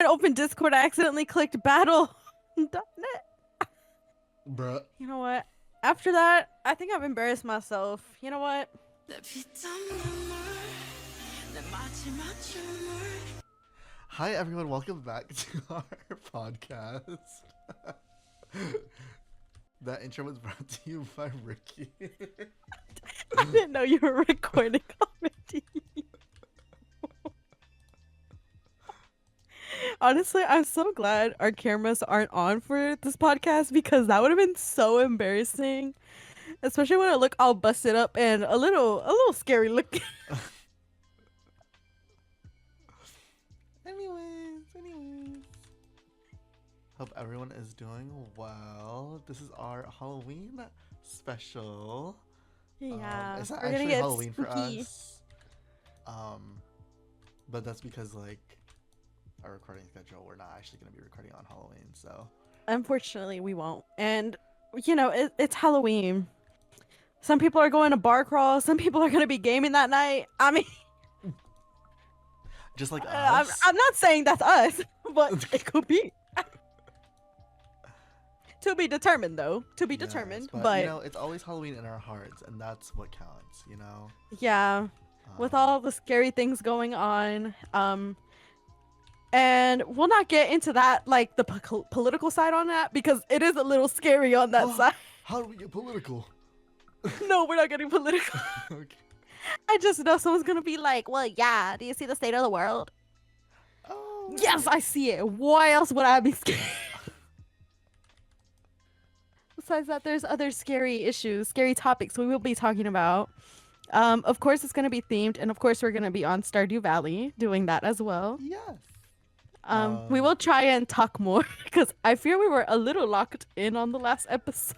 to open Discord, I accidentally clicked battle.net. Bruh. You know what? After that, I think I've embarrassed myself. You know what? Hi everyone, welcome back to our podcast. That intro was brought to you by Ricky. I didn't know you were recording already. Honestly, I'm so glad our cameras aren't on for this podcast because that would have been so embarrassing. Especially when I look all busted up and a little scary looking. Anyways. Hope everyone is doing well. This is our Halloween special. Yeah, it's not we're gonna actually get Halloween for spooky. us. But that's because like our recording schedule, we're not actually gonna be recording on Halloween, so Unfortunately, we won't. And you know, it's Halloween. Some people are going to bar crawl. Some people are gonna be gaming that night. I mean, just like I'm us. not saying that's us, but it could be. To be determined, though. To be Yes, determined. but But you know, it's always Halloween in our hearts, and that's what counts. You know. yeah, with all the scary things going on, and we'll not get into that, like the political side on that, because it is a little scary on that side. How do we get political? No, we're not getting political. Okay. I just know someone's gonna be like, well, yeah, do you see the state of the world? Oh. Yes, I see it. Why else would I be scared? Besides that, there's other scary issues, scary topics we will be talking about. Of course, it's going to be themed, and of course, we're going to be on Stardew Valley doing that as well. Yes. We will try and talk more because I fear we were a little locked in on the last episode.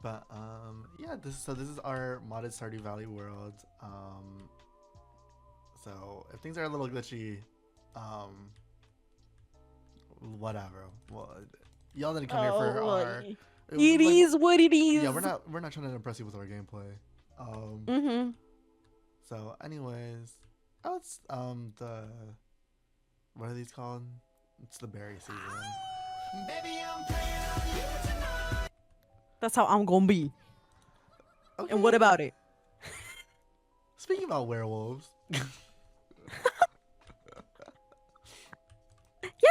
But yeah, this is our modded Stardew Valley world. So if things are a little glitchy, whatever. Well, y'all didn't come here for our. It is what it is. Yeah, we're not trying to impress you with our gameplay. So, anyways, it's the what are these called? It's the berry season. Baby, I'm playing on you tonight. That's how I'm gonna be. Okay. And what about it? Speaking about werewolves.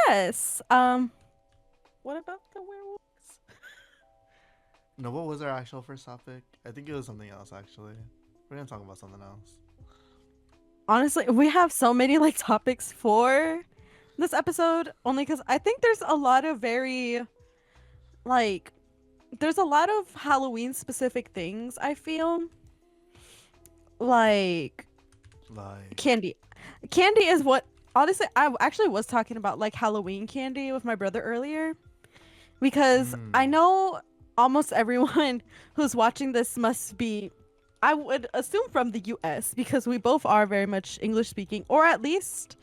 Yes. What about the werewolves? No, what was our actual first topic? I think it was something else. Actually, we're gonna talk about something else. Honestly, we have so many like topics for this episode only because I think there's a lot of there's a lot of Halloween specific things. I feel like candy is what, honestly, I actually was talking about like Halloween candy with my brother earlier because I know almost everyone who's watching this must be, I would assume, from the US because we both are very much English speaking, or at least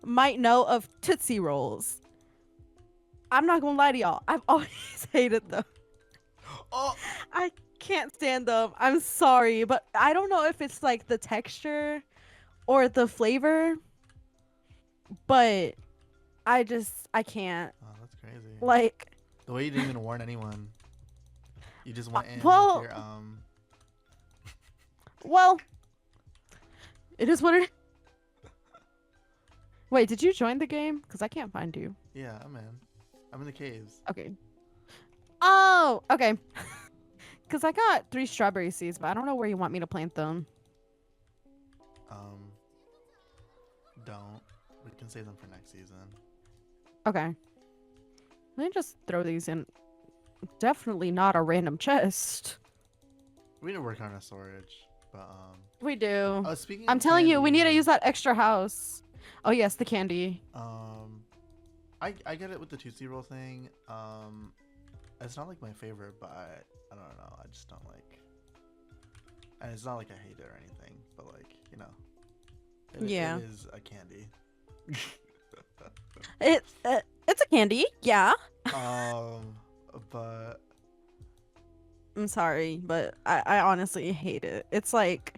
might know of Tootsie Rolls. I'm not gonna lie to y'all, I've always hated them. Oh, I can't stand them. I'm sorry, but I don't know if it's like the texture or the flavor, but I can't. oh, that's crazy. Like, The way you didn't even warn anyone. You just went in well- with your well, it is what it is. Wait, did you join the game? Because I can't find you. Yeah, I'm in. I'm in the caves. Okay. Oh, okay. Because I got 3 strawberry seeds, but I don't know where you want me to plant them. Don't. We can save them for next season. Okay. Let me just throw these in. Definitely not a random chest. We need to work on our storage, but We do. speaking I'm of telling you, we need to candy, use that extra house. Oh yes, the candy. I get it with the Tootsie Roll thing. It's not like my favorite, but I don't know. I just don't like. And it's not like I hate it or anything, but like, you know, Yeah. it is a candy. It's a candy, yeah. But I'm sorry, but I honestly hate it. It's like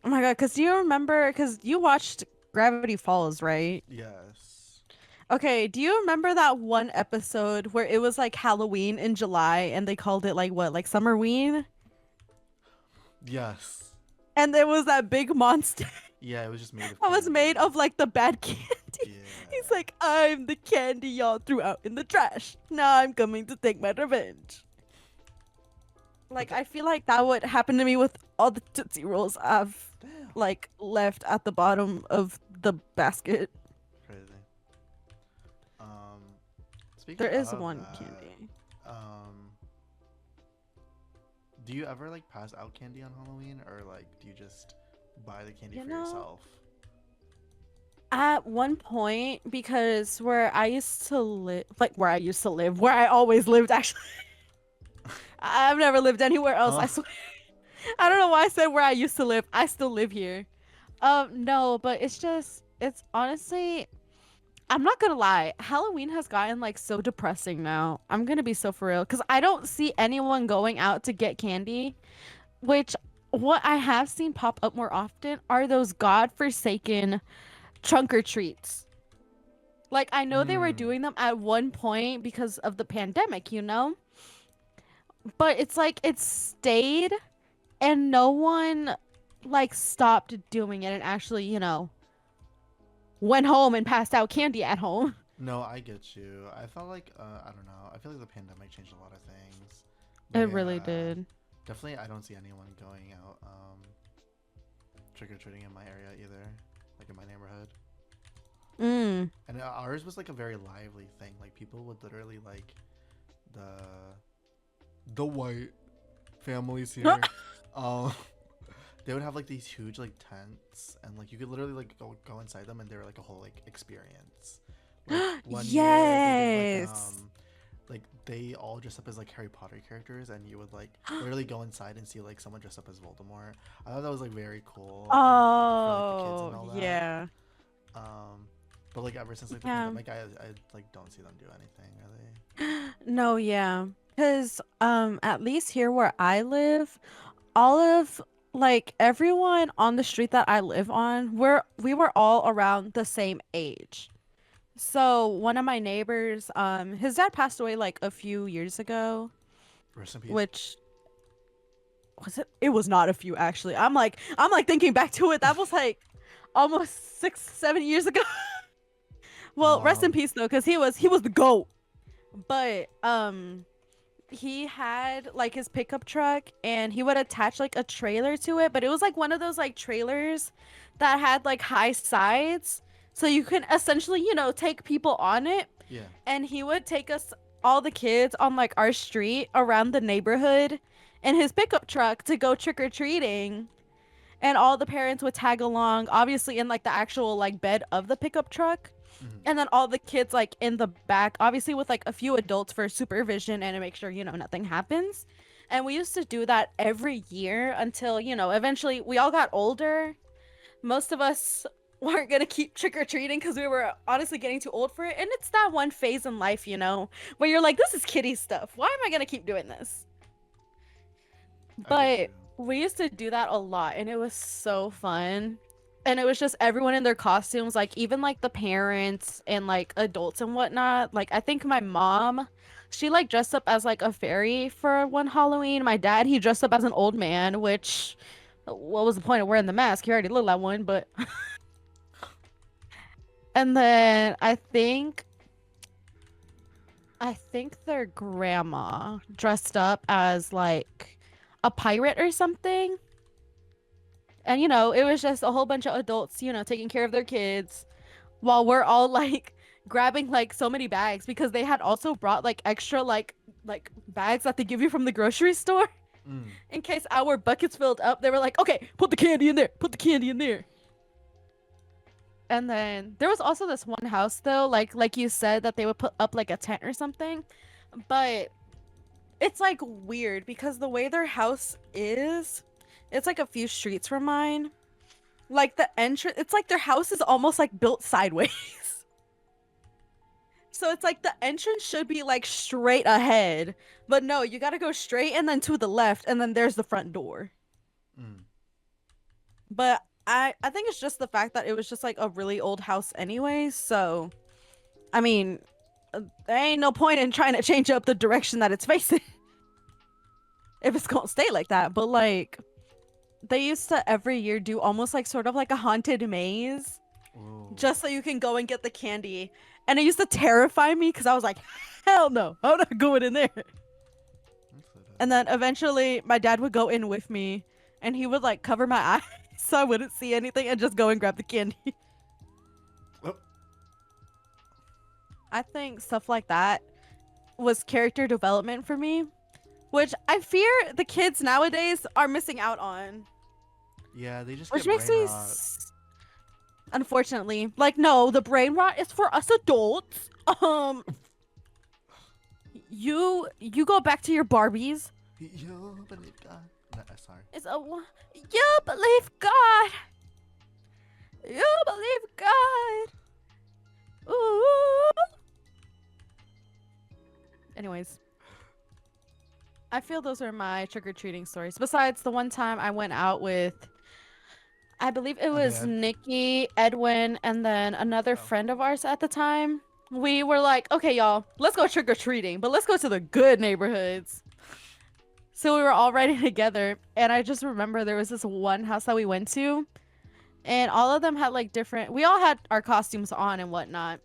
Oh my god, because do you remember? Because you watched Gravity Falls, right? Yes. Okay, do you remember that one episode where it was like Halloween in July and they called it like what, like Summerween? Yes. And there was that big monster Yeah, it was just made of that was made candy. of like the bad candy. He's Yeah. like, I'm the candy y'all threw out in the trash. Now I'm coming to take my revenge. But Like, I feel like that would happen to me with all the Tootsie Rolls I've damn. like left at the bottom of the basket. Crazy. Um, There speaking is of one that, candy. um, do you ever like pass out candy on Halloween, or like do you just buy the candy You for know, yourself? at one point, because where I used to live, where I always lived, actually, I've never lived anywhere else. Huh? I swear. I don't know why I said where I used to live. I still live here. No, but it's honestly, I'm not gonna lie. Halloween has gotten like so depressing now. I'm gonna be so for real because I don't see anyone going out to get candy, which what I have seen pop up more often are those godforsaken trunk or treats. Like I know they were Hmm. doing them at one point because of the pandemic, but it's like it stayed and no one like stopped doing it and actually, went home and passed out candy at home. No, I get you. I felt like I don't know. I feel like the pandemic changed a lot of things. But It really yeah, did. definitely I don't see anyone going out trick or treating in my area either, like in my neighborhood. Mm. And ours was like a very lively thing. Like people would literally like the the white families here. Um, they would have like these huge like tents, and like you could literally like go inside them, and they were like a whole like experience. Like one year they did Yes. like they all dressed up as like Harry Potter characters, and you would like literally go inside and see like someone dressed up as Voldemort. I thought that was like very cool for like the kids and Oh, all that. yeah. Um, but like ever since like the Yeah. pandemic, I like don't see them do anything really. No, yeah. Cuz at least here where I live, all of like everyone on the street that I live on, we were all around the same age. So, one of my neighbors, his dad passed away like a few years ago, Rest in peace. which was it? It was not a few actually. I'm like thinking back to it. That was like almost 6, 7 years ago. Well, rest in Um, peace though, because he was the GOAT. But he had like his pickup truck and he would attach like a trailer to it, but it was like one of those like trailers that had like high sides. So you can essentially, take people on it. yeah. And he would take us all the kids on like our street around the neighborhood in his pickup truck to go trick or treating. And all the parents would tag along, obviously in like the actual like bed of the pickup truck. Mhm. And then all the kids like in the back, obviously with like a few adults for supervision and to make sure, nothing happens. And we used to do that every year until, eventually we all got older. Most of us weren't going to keep trick or treating because we were honestly getting too old for it. And it's that one phase in life, where you're like, this is kiddie stuff. Why am I going to keep doing this? I get you. But we used to do that a lot and it was so fun. And it was just everyone in their costumes, like even like the parents and like adults and whatnot. Like I think my mom, she like dressed up as like a fairy for one Halloween. My dad, he dressed up as an old man, which what was the point of wearing the mask? He already looked like one, but and then I think their grandma dressed up as like a pirate or something. And it was just a whole bunch of adults, taking care of their kids while we're all like grabbing like so many bags because they had also brought like extra like bags that they give you from the grocery store Mm. in case our buckets filled up. They were like, "Okay, put the candy in there. Put the candy in there." And then there was also this one house though, like you said that they would put up like a tent or something. But it's like weird because the way their house is, it's like a few streets from mine. Like the entrance, it's like their house is almost like built sideways. So it's like the entrance should be like straight ahead, but no, you gotta go straight and then to the left, and then there's the front door. Mm. But I think it's just the fact that it was just like a really old house anyway. So I mean, there ain't no point in trying to change up the direction that it's facing if it's gonna stay like that. But like they used to every year do almost like sort of like a haunted maze Ooh. just so you can go and get the candy. And it used to terrify me because I was like, hell no, I'm not going in there. And then eventually my dad would go in with me and he would like cover my eyes so I wouldn't see anything and just go and grab the candy. Oh. I think stuff like that was character development for me, which I fear the kids nowadays are missing out on. Yeah, they just Which get makes brain me, rot. unfortunately, like, no, the brain rot is for us adults. You go back to your Barbies. You believe God. No, sorry. It's you believe God. You believe God. Ooh. Anyways, I feel those are my trick-or-treating stories. Besides the one time I went out with, I believe it was Dad. Nikki, Edwin, and then another Oh. friend of ours at the time. We were like, okay, y'all, let's go trick-or-treating, but let's go to the good neighborhoods. So we were all riding together, and I just remember there was this one house that we went to, and all of them had like different, we all had our costumes on and whatnot.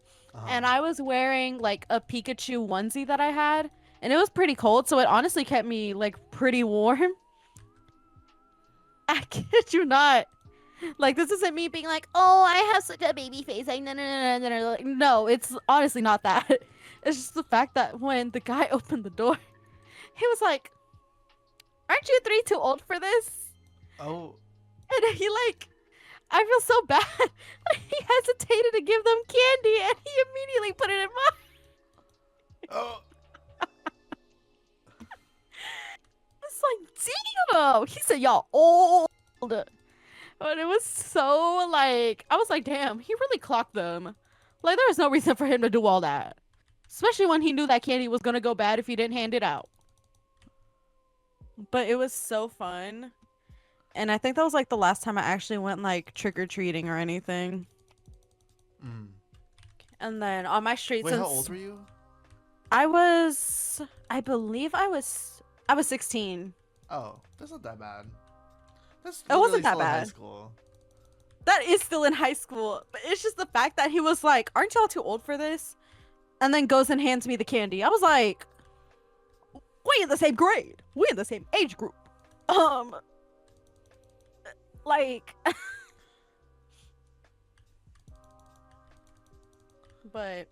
And I was wearing like a Pikachu onesie that I had, and it was pretty cold, so it honestly kept me like pretty warm. I kid you not. Like, this isn't me being like, oh, I have such a baby face. Like, no. Like, no, it's honestly not that. It's just the fact that when the guy opened the door, he was like, aren't you three too old for this? Oh. And he like, I feel so bad. He hesitated to give them candy, and he immediately put it in mine. Oh. It's like, damn. He said, y'all old. But it was so like, I was like, damn, he really clocked them. Like, there was no reason for him to do all that. Especially when he knew that candy was going to go bad if he didn't hand it out. But it was so fun. And I think that was like the last time I actually went like trick-or-treating or anything. Mm. And then on my street, Wait, since how old were you? I believe I was 16. Oh, that's not that bad. That's It wasn't literally that still in high bad. school. That is still in high school. But it's just the fact that he was like, aren't y'all too old for this? And then goes and hands me the candy. I was like, we in the same grade. We in the same age group. Like, but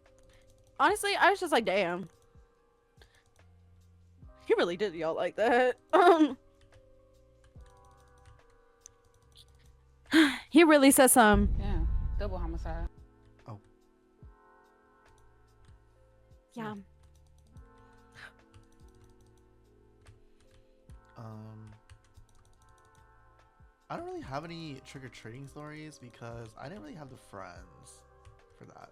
honestly, I was just like, damn. He really did y'all like that. He really said some. Yeah, double homicide. Oh. Yeah. I don't really have any trick-or-treating stories because I didn't really have the friends for that.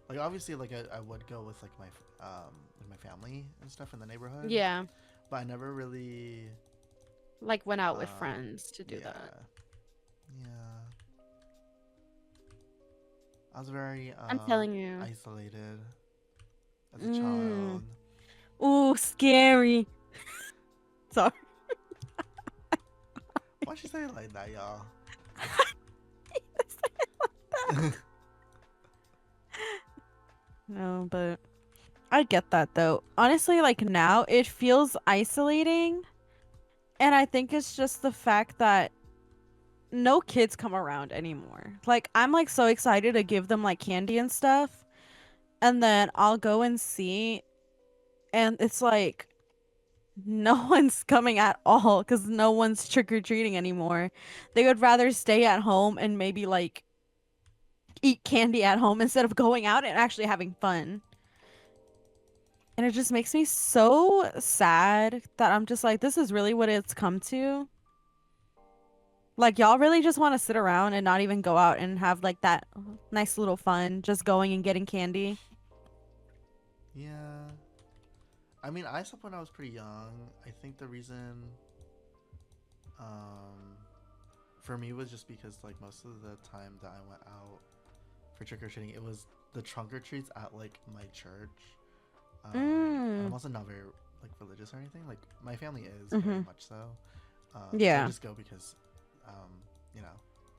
Like obviously, like I would go with like my family and stuff in the neighborhood. Yeah. But I never really Like went out with friends to do that. Yeah. I was very I'm telling you. isolated as a child. Ooh, scary. Sorry. Why'd you say it like that, y'all? No, but I get that though. Honestly, like now it feels isolating. And I think it's just the fact that no kids come around anymore. Like I'm like so excited to give them like candy and stuff. And then I'll go and see and it's like no one's coming at all because no one's trick-or-treating anymore. They would rather stay at home and maybe like eat candy at home instead of going out and actually having fun. And it just makes me so sad that I'm just like, this is really what it's come to. Like, y'all really just want to sit around and not even go out and have like that nice little fun, just going and getting candy. Yeah. I mean, I stopped when I was pretty young. I think the reason for me was just because like most of the time that I went out for trick or treating, it was the trunk or treats at like my church. And I'm also not very like religious or anything. Like my family is very much so. So I Yeah. just go because, you know,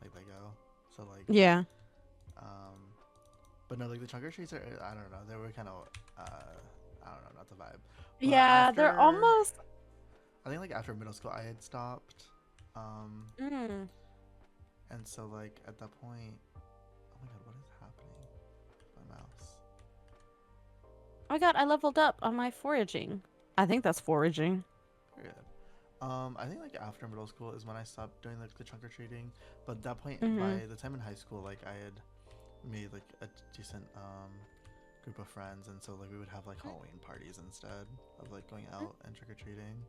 like they go. So like Yeah. but no, like the trunk or treats are, I don't know, they were kind of I don't know, not the vibe. But Yeah, they're after, almost. I think like after middle school I had stopped. And so like at that point, oh my god, what is happening? My mouse. Oh my god, I leveled up on my foraging. I think that's foraging. Period. I think like after middle school is when I stopped doing like the trunk or treating. But at that point, by the time in high school, like I had made like a decent group of friends, and so like we would have like Halloween parties instead of like going out and trick or treating.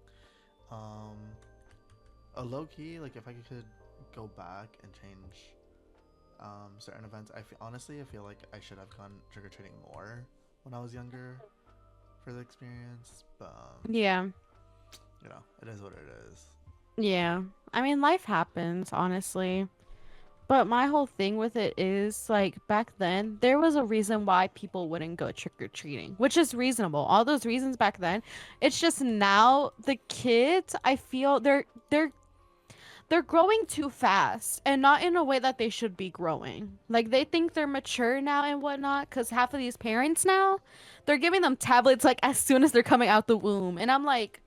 A low key, like if I could go back and change certain events, honestly I feel like I should have gone trick or treating more when I was younger for the experience. But Yeah. you know, it is what it is. Yeah. I mean, life happens, honestly. But my whole thing with it is like back then, there was a reason why people wouldn't go trick or treating, which is reasonable. All those reasons back then. It's just now the kids, I feel they're growing too fast and not in a way that they should be growing. Like they think they're mature now and whatnot, because half of these parents now, they're giving them tablets like as soon as they're coming out the womb. And I'm like,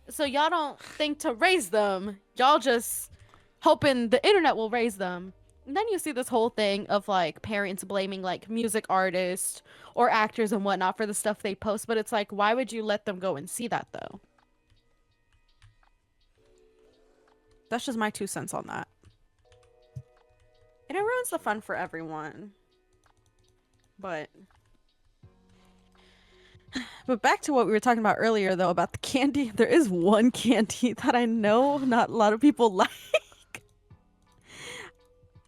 so y'all don't think to raise them. Y'all just hoping the internet will raise them. And then you see this whole thing of like parents blaming like music artists or actors and whatnot for the stuff they post. But it's like, why would you let them go and see that though? That's just my 2 cents on that. And it ruins the fun for everyone. But back to what we were talking about earlier, though, about the candy. There is one candy that I know not a lot of people like.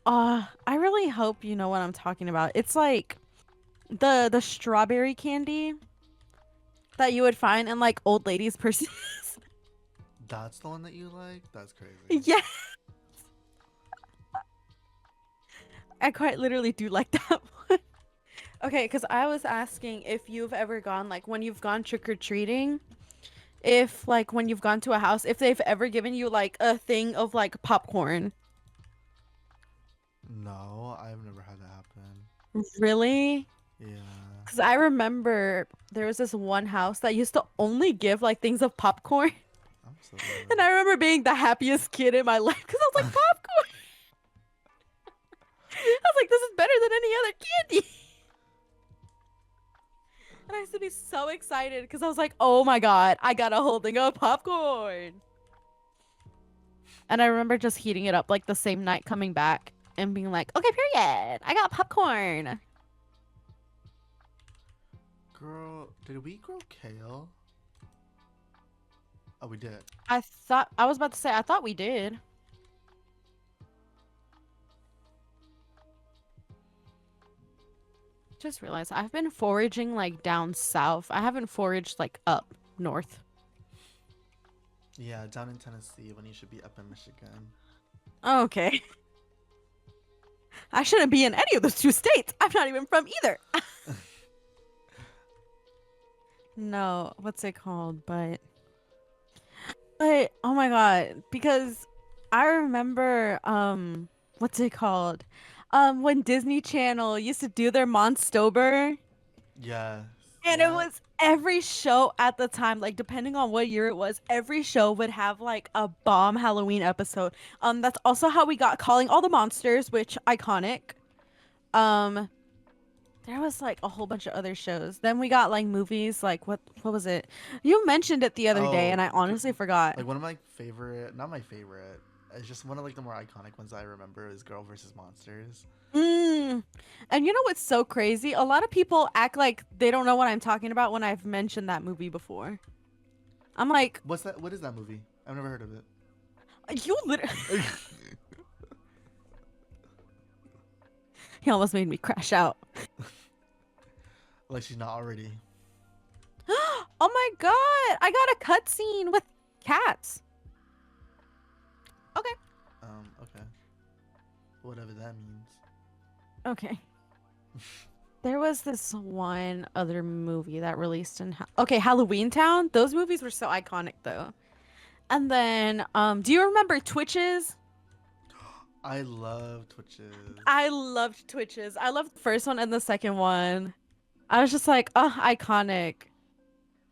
I really hope you know what I'm talking about. It's like the strawberry candy that you would find in like old ladies' purses. That's the one that you like? That's crazy. Yeah. I quite literally do like that one. Okay, because I was asking if you've ever gone, like, when you've gone trick-or-treating, if, like, when you've gone to a house, if they've ever given you, like, a thing of, like, popcorn. No, I've never had that happen. Really? Yeah. Because I remember there was this one house that used to only give, like, things of popcorn. I'm so sorry. And I remember being the happiest kid in my life because I was like, popcorn! I was like, this is better than any other candy. And I used to be so excited because I was like, oh my god, I got a whole thing of popcorn. And I remember just heating it up like the same night coming back and being like, okay, period. I got popcorn. Girl, did we grow kale? Oh, we did. I was about to say, I thought we did. Just realized I've been foraging like down south. I haven't foraged like up north. Yeah, down in Tennessee when you should be up in Michigan. Okay. I shouldn't be in any of those 2 states. I'm not even from either. No, what's it called? But oh my god, because I remember what's it called? When Disney Channel used to do their Monstober. Yes. And it was every show at the time, like depending on what year it was, every show would have like a bomb Halloween episode. That's also how we got Calling All the Monsters, which iconic. There was like a whole bunch of other shows. Then we got like movies, like what was it? You mentioned it the other day, and I honestly forgot. Like one of my favorite, not my favorite, it's just one of like the more iconic ones I remember is Girl versus Monsters. And you know what's so crazy? A lot of people act like they don't know what I'm talking about when I've mentioned that movie before. I'm like, what's that? What is that movie? I've never heard of it. You literally. He almost made me crash out. Like she's not already. Oh my god! I got a cutscene with cats. Okay. Whatever that means. Okay. There was this one other movie that released in Halloween Town. Those movies were so iconic though. And then do you remember Twitches? I love Twitches. I loved Twitches. I loved the first one and the second one. I was just like, oh, iconic.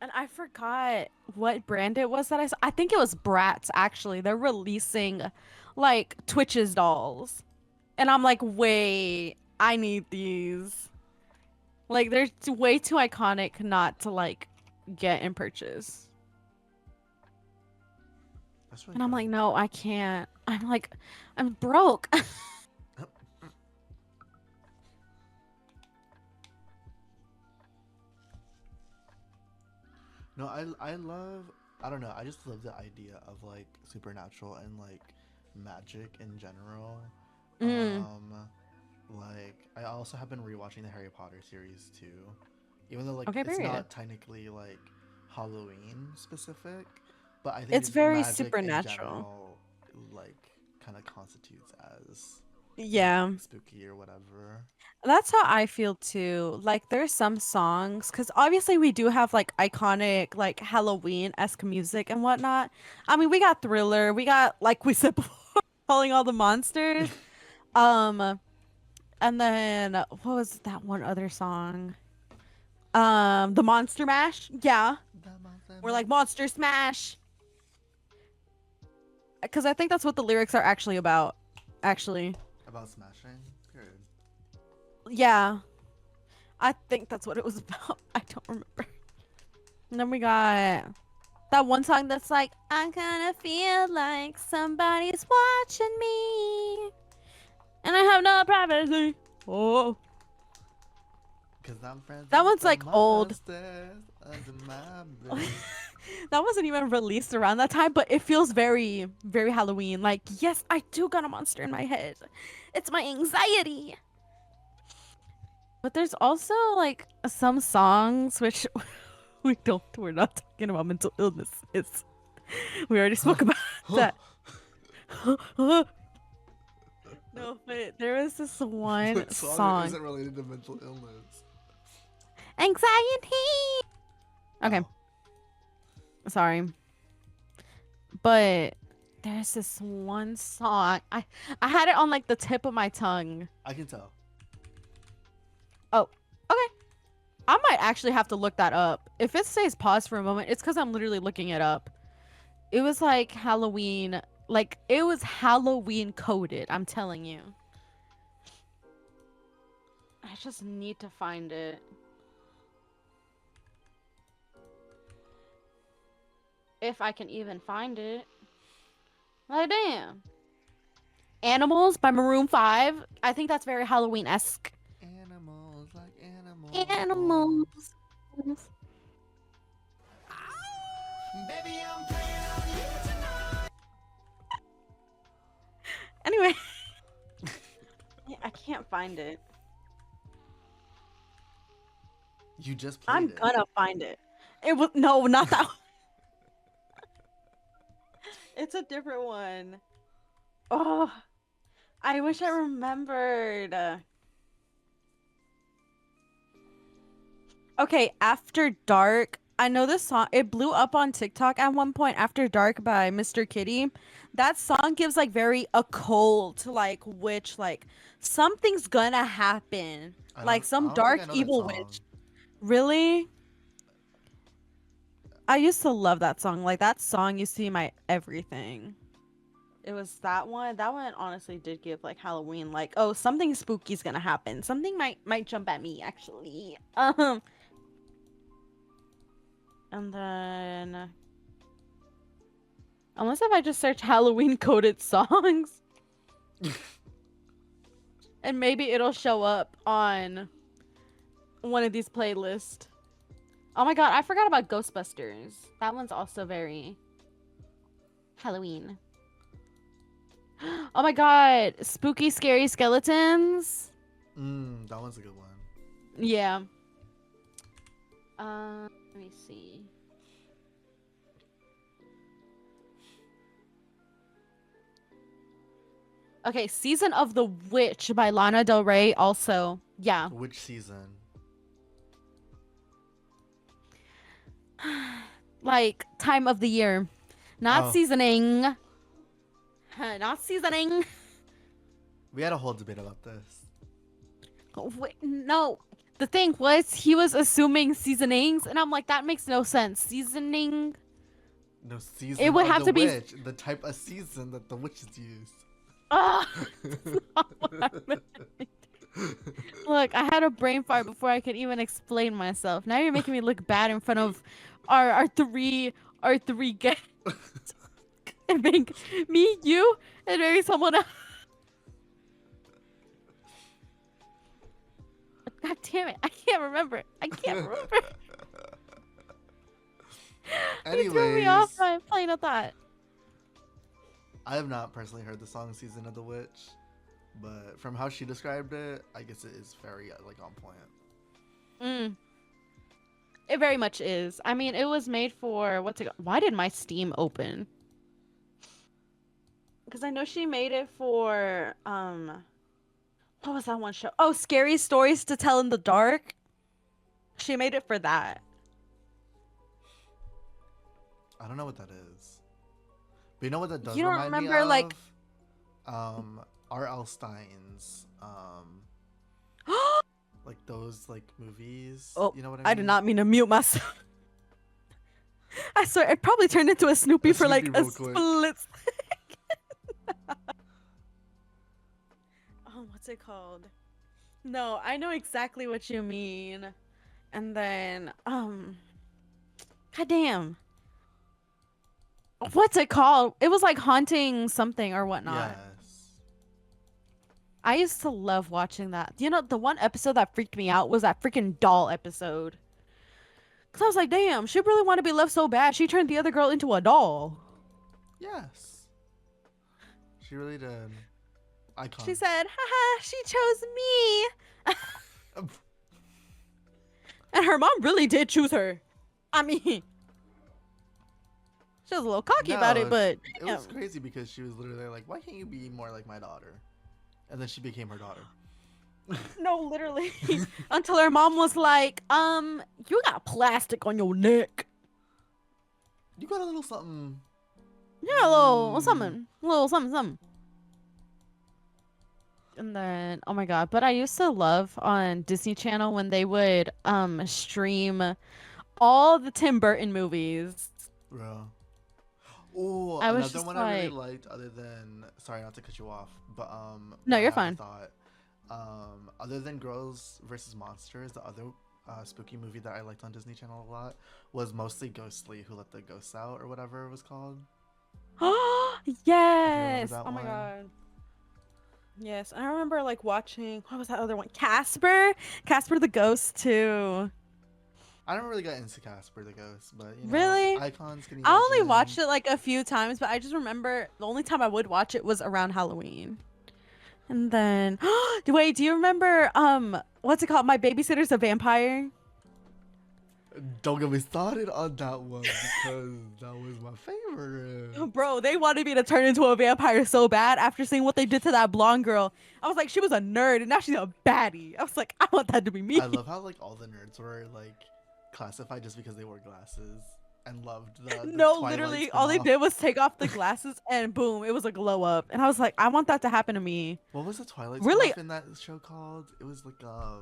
And I forgot what brand it was that I saw. I think it was Bratz, actually. They're releasing, like, Twitches dolls. And I'm like, wait, I need these. Like, they're way too iconic not to, like, get and purchase. That's really And I'm cool. like, no, I can't. I'm like, I'm broke. No, I love, I don't know, I just love the idea of like supernatural and like magic in general. Mm. Like I also have been rewatching the Harry Potter series too. Even though like Okay, it's period. not technically like Halloween specific, but I think It's very magic in supernatural. general like kind of constitutes as Yeah. spooky or whatever. That's how I feel too. Like there's some songs, because obviously we do have like iconic like Halloween-esque music and whatnot. I mean, we got Thriller, we got like we said before, calling all the monsters. Um, and then what was that one other song? The Monster Mash. Yeah, we're like Monster Smash, because I think that's what the lyrics are actually about. Actually, About smashing. Period. yeah, I think that's what it was about. I don't remember. And then we got that one song that's like, I kind of feel like somebody's watching me. And I have no privacy. Oh. Cause I'm friends That with one's the like old. monsters under my bed. That wasn't even released around that time, but it feels very, very Halloween. Like, yes, I do got a monster in my head. It's my anxiety. But there's also like some songs which we're not talking about mental illness. We already spoke about that. No, but there was this one What song song. isn't related to mental illness? Anxiety. Okay, Oh. sorry. But there's this one song. I had it on like the tip of my tongue. I can tell. Oh, okay. I might actually have to look that up. If it says pause for a moment, it's because I'm literally looking it up. It was like Halloween. Like, it was Halloween coded. I'm telling you. I just need to find it. If I can even find it. Like, damn. Animals by Maroon 5. I think that's very Halloween-esque. Animals like animals. Animals. Baby, I'm playing on you tonight. Anyway. Yeah, I can't find it. You just played I'm it. gonna find it. It was no, not that one. It's a different one. Oh, I wish I remembered. Okay, After Dark. I know this song. It blew up on TikTok at one point. After Dark by Mr. Kitty. That song gives like very occult, like witch, like something's gonna happen. Like some I don't think dark I know that evil song. witch. Really? I used to love that song. Like that song used to be my everything. It was that one. That one honestly did give like Halloween, like, oh, something spooky's gonna happen. Something might jump at me actually. And then unless if I just search Halloween coded songs. And maybe it'll show up on one of these playlists. Oh my god, I forgot about Ghostbusters. That one's also very Halloween. Oh my god, Spooky Scary Skeletons. That one's a good one. Yeah. Let me see. Okay, Season of the Witch by Lana Del Rey also. Yeah. Which season? Like time of the year. Not Oh. seasoning. Not seasoning. We had a whole debate about this. Wait, no. The thing was, he was assuming seasonings, and I'm like, that makes no sense. Seasoning. No, season It would of have the to be- witch. The type of season that the witches use. Ah, that's not what I meant. Look, I had a brain fart before I could even explain myself. Now you're making me look bad in front of our three guests. I think me, you, and maybe someone else. God damn it! I can't remember. I can't remember. You threw me off by playing a thought. I have not personally heard the song "Season of the Witch," but from how she described it, I guess it is very like on point. It very much is. I mean, it was made for why did my Steam open? Because I know she made it for what was that one show? Oh, Scary Stories to Tell in the Dark. She made it for that. I don't know what that is. But you know what that does You don't remind me remember, of? like- R.L. Stein's like those like movies. Oh, You know what I mean? I did not mean to mute myself. I swear, it probably turned into a Snoopy for like Snoopy a real quick. split second. Oh, what's it called? No, I know exactly what you mean. And then, goddamn. What's it called? It was like haunting something or whatnot. Yes. I used to love watching that. You know, the one episode that freaked me out was that freaking doll episode. Because I was like, damn, she really wanted to be loved so bad. She turned the other girl into a doll. Yes. She really did. Icon. She said, haha, she chose me. And her mom really did choose her. I mean, she was a little cocky about it, but it was crazy because she was literally like, why can't you be more like my daughter? And then she became her daughter. no, literally. Until her mom was like, you got plastic on your neck. You got a little something. Yeah, a little something. A little something. And then, oh my god, but I used to love on Disney Channel when they would stream all the Tim Burton movies. Bro. Oh, I was another just one I really like- liked other than, sorry not to cut you off, but No, what you're I had a fine. thought, other than Girls versus Monsters, the other spooky movie that I liked on Disney Channel a lot was mostly Ghostly, Who Let the Ghosts Out, or whatever it was called. Yes. that Oh my one? god. Yes, I remember like watching. What was that other one? Casper the Ghost too. I don't really get into Casper the Ghost, but you know, Really? Icon, Skinny I only Legend. watched it like a few times, but I just remember the only time I would watch it was around Halloween. And then, wait, do you remember what's it called? My Babysitter's a Vampire. Don't get me started on that one because that was my favorite. Bro, they wanted me to turn into a vampire so bad after seeing what they did to that blonde girl. I was like, she was a nerd and now she's a baddie. I was like, I want that to be me. I love how like all the nerds were like classified just because they wore glasses and loved the No, Twilight literally, all they spin-off. did was take off the glasses and boom, it was a glow up. And I was like, I want that to happen to me. What was the Twilight Really? spin-off in that show called? It was like oh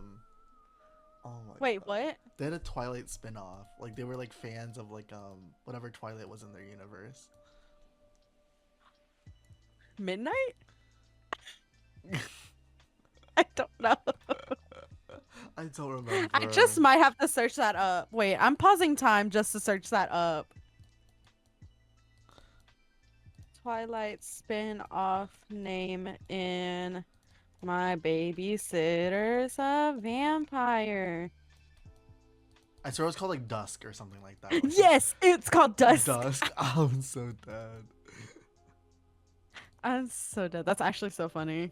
my Wait, God. what? They had a Twilight spin-off. Like they were like fans of like whatever Twilight was in their universe. Midnight? I don't know. I don't remember. I just might have to search that up. Wait, I'm pausing time just to search that up. Twilight spin-off name in My Babysitter's a Vampire. I swear it was called like Dusk or something like that. Like, Yes, it's called Dusk. Dusk. I'm so dead. I'm so dead. That's actually so funny.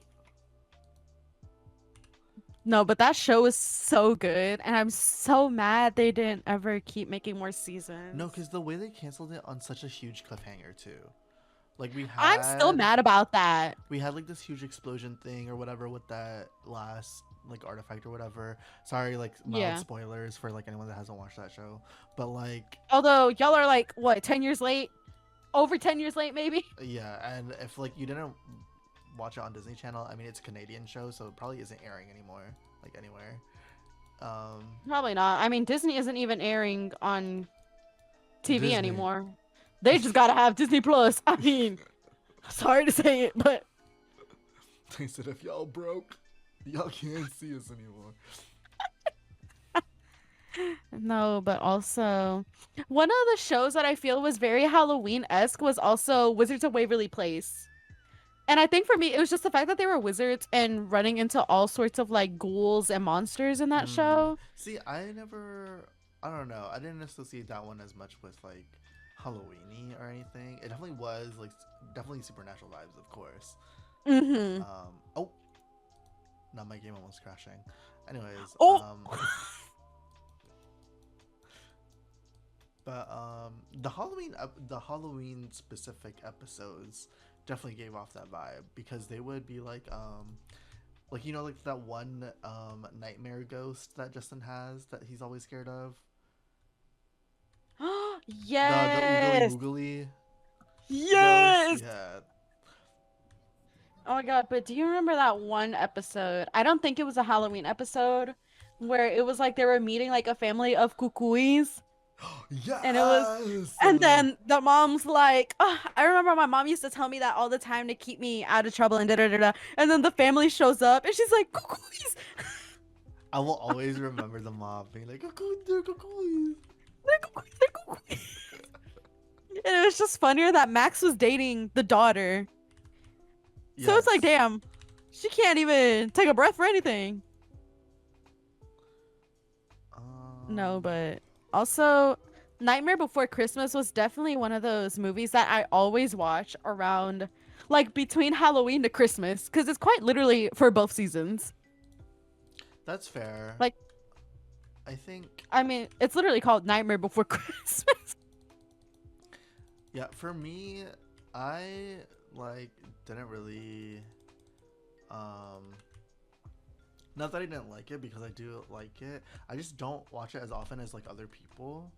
No, but that show is so good, and I'm so mad they didn't ever keep making more seasons. No, because the way they canceled it on such a huge cliffhanger too. Like I'm still mad about that. we had like this huge explosion thing or whatever with that last like artifact or whatever. Sorry, like mild Yeah. spoilers for like anyone that hasn't watched that show. But like Although y'all are like what 10 years late, over 10 years late maybe. yeah, and if like you didn't watch it on Disney Channel, I mean it's a Canadian show, so it probably isn't airing anymore, like anywhere. Probably not. I mean, Disney isn't even airing on TV Disney. anymore. They just gotta have Disney Plus. I mean, sorry to say it, but They said if y'all broke, y'all can't see us anymore. no. But also, one of the shows that I feel was very Halloween-esque was also Wizards of Waverly Place. And I think for me, it was just the fact that they were wizards and running into all sorts of like ghouls and monsters in that show. See, I don't know. I didn't associate that one as much with like Halloweeny or anything. It definitely was like definitely supernatural vibes, of course. Mm-hmm. Oh, now my game almost crashing. Anyways, Oh. But the Halloween specific episodes definitely gave off that vibe because they would be like you know like that one nightmare ghost that Justin has that he's always scared of. Yes. The oogly Yes. ghost. Yeah. Oh my god, but do you remember that one episode? I don't think it was a Halloween episode where it was like they were meeting like a family of cucuys. Yes. And it was, and then the mom's like, oh, I remember my mom used to tell me that all the time to keep me out of trouble and da da da da. And then the family shows up and she's like, cucuys. I will always remember the mom being like, they're cucuys. They're cucuys, they're cucuys. And it was just funnier that Max was dating the daughter. So it's like, damn, she can't even take a breath for anything. No, but also Nightmare Before Christmas was definitely one of those movies that I always watch around, like between Halloween to Christmas, because it's quite literally for both seasons. That's fair. Like, I mean, it's literally called Nightmare Before Christmas. Yeah, for me, I like didn't really not that I didn't like it because I do like it. I just don't watch it as often as like other people.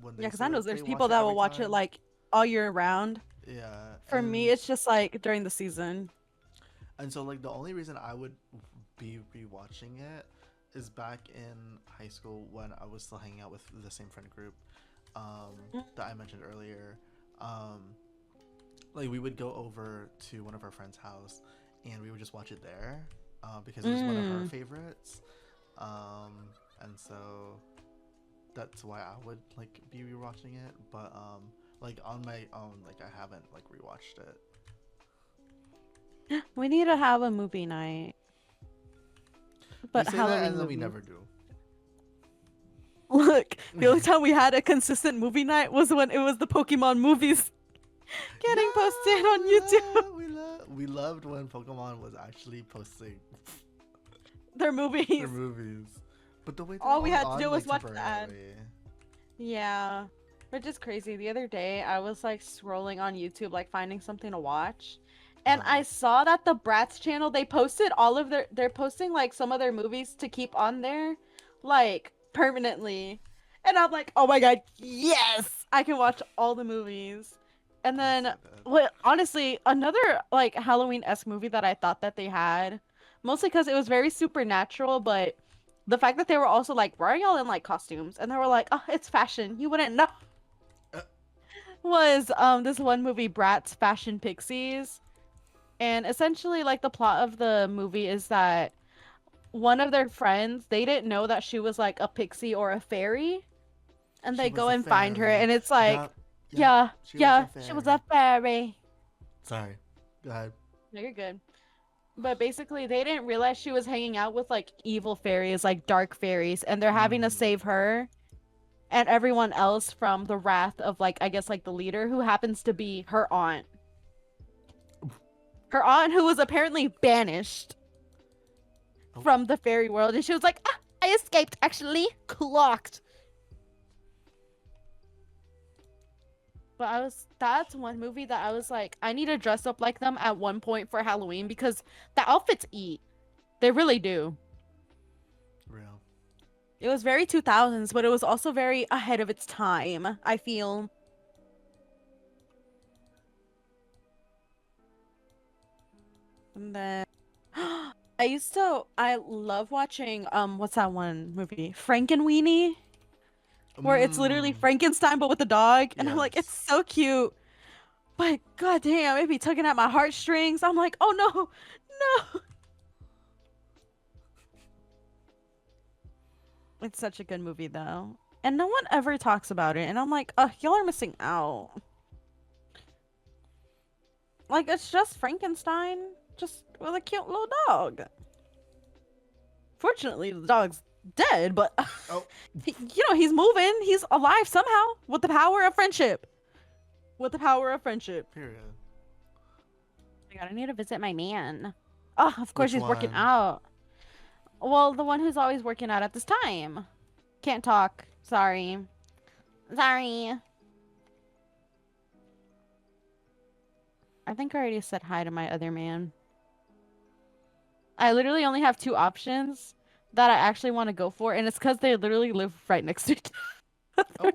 When they Because say, I know like, there's they people watch it that will every watch it time. like all year round. Yeah. For me, it's just like during the season. And so like the only reason I would be rewatching it is back in high school when I was still hanging out with the same friend group that I mentioned earlier. Like we would go over to one of our friends' house and we would just watch it there because it was one of our favorites. And so that's why I would like be rewatching it. But like on my own, like I haven't like rewatched it. We need to have a movie night. But we say Halloween that and then movie. we never do. Look, the only time we had a consistent movie night was when it was the Pokemon movies getting posted on YouTube. We loved when Pokemon was actually posting Their movies. their movies. But the way All we had to on, do was like, watch the ad. temporarily. Yeah. Which is crazy. The other day, I was like scrolling on YouTube, like finding something to watch. And I saw that the Bratz channel, they posted all of they're posting like some of their movies to keep on there, like permanently. And I'm like, oh my god, yes! I can watch all the movies. And then, well, honestly, another like Halloween-esque movie that I thought that they had, mostly because it was very supernatural, but the fact that they were also like, why are y'all in like costumes? And they were like, oh, it's fashion. You wouldn't know. Was this one movie, Bratz Fashion Pixies. And essentially, like, the plot of the movie is that one of their friends, they didn't know that she was, like, a pixie or a fairy. And they go and find her, and it's like, she was a fairy. Sorry. Go ahead. No, you're good. But basically, they didn't realize she was hanging out with, like, evil fairies, like, dark fairies. And they're having to save her and everyone else from the wrath of, like, I guess, like, the leader, who happens to be her aunt. Her aunt, who was apparently banished from the fairy world. And she was like, ah, I escaped, actually. Clocked. But that's one movie that I was like, I need to dress up like them at one point for Halloween because the outfits eat. They really do. Real. It was very 2000s, but it was also very ahead of its time, I feel. And then I love watching what's that one movie? Frankenweenie, where it's literally Frankenstein but with a dog, and I'm like, it's Yes. so cute. But goddamn, it be tugging at my heartstrings. I'm like, oh no, no. It's such a good movie though. And no one ever talks about it. And I'm like, y'all are missing out. Like, it's just Frankenstein, just with a cute little dog. Fortunately, the dog's dead, but Oh. he's moving. He's alive somehow with the power of friendship. With the power of friendship. Period. Oh my god, I need to visit my man. Oh, of course Which he's working one? out. Well, the one who's always working out at this time. Can't talk. Sorry. Sorry. I think I already said hi to my other man. I literally only have two options that I actually want to go for, and it's because they literally live right next to each other. Oh.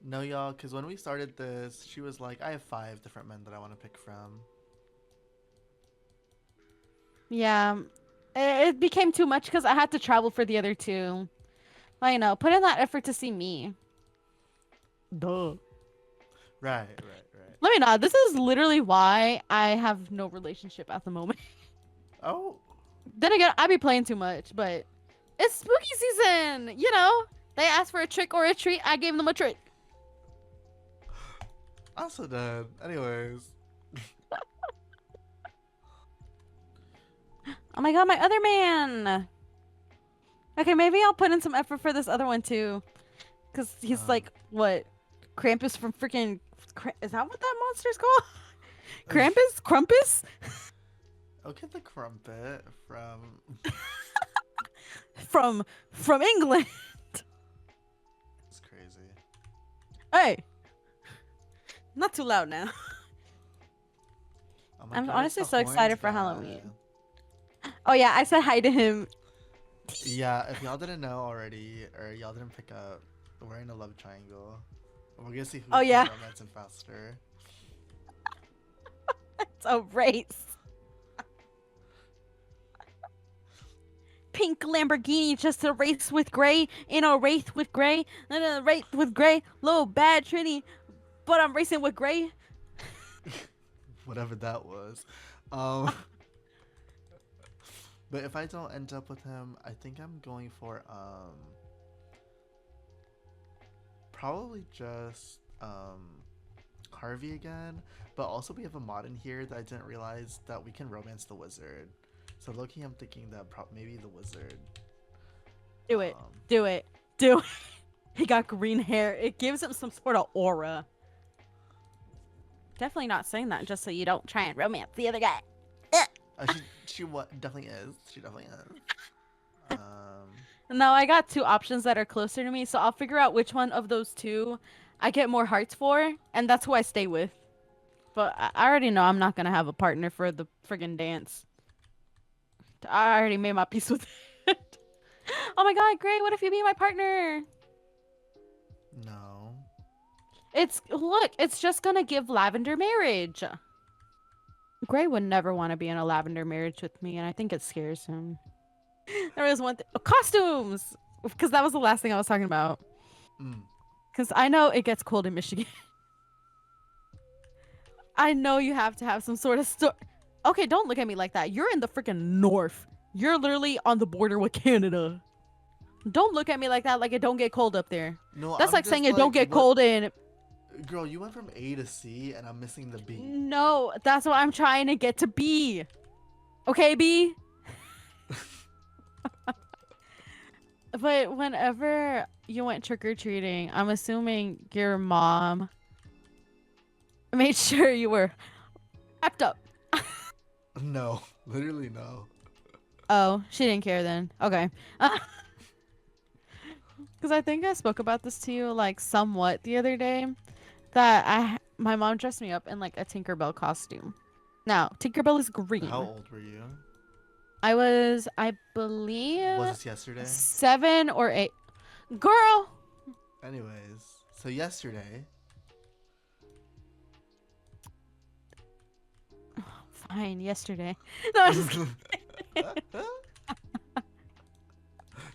No, y'all, because when we started this, she was like, I have 5 different men that I want to pick from. Yeah. It became too much because I had to travel for the other two. I know. Put in that effort to see me. Duh. Right. Let me know. This is literally why I have no relationship at the moment. Oh. Then again, I be playing too much, but it's spooky season. You know, they asked for a trick or a treat. I gave them a trick. I'm so dead. Anyways. Oh my god, my other man. Okay, maybe I'll put in some effort for this other one too. Because he's like, what? Krampus from freaking... Is that what that monster's called? Krampus? Crumpus? Okay, the crumpet from... from England. It's crazy. Hey. Not too loud now. Oh my I'm God, honestly it's the so excited horns for guy. Halloween. Oh yeah, I said hi to him. Yeah, if y'all didn't know already, or y'all didn't pick up, we're in a love triangle. We're gonna see who Oh, can yeah. romance him faster. It's a race. Pink Lamborghini just a race with gray in a wraith with gray and a wraith with gray. Little bad Trini, but I'm racing with gray. Whatever that was. But if I don't end up with him, I think I'm going for probably just Harvey again. But also we have a mod in here that I didn't realize that we can romance the wizard. So low-key I'm thinking that maybe the wizard. Do it. Do it. Do it. He got green hair. It gives him some sort of aura. Definitely not saying that just so you don't try and romance the other guy. She definitely is. She definitely is. No, I got two options that are closer to me, so I'll figure out which one of those two I get more hearts for, and that's who I stay with. But I already know I'm not gonna have a partner for the friggin' dance. I already made my peace with it. Oh my god, Gray, what if you be my partner? No. It's just gonna give Lavender marriage. Gray would never want to be in a Lavender marriage with me, and I think it scares him. There was one thing. Costumes! Because that was the last thing I was talking about. Because I know it gets cold in Michigan. I know you have to have some sort of store. Okay, don't look at me like that. You're in the freaking north. You're literally on the border with Canada. Don't look at me like that, like it don't get cold up there. No, that's I'm like just saying it don't get cold in... Girl, you went from A to C, and I'm missing the B. No, that's what I'm trying to get to B. Okay, B? But whenever you went trick-or-treating, I'm assuming your mom made sure you were wrapped up. No, literally no. Oh, she didn't care then. Okay. Because I think I spoke about this to you like somewhat the other day. That my mom dressed me up in like a Tinkerbell costume. Now Tinkerbell is How green. old were you? I believe, Was this yesterday? 7 or 8. Girl, Anyways, so yesterday. fine. Yesterday. No, I'm just kidding.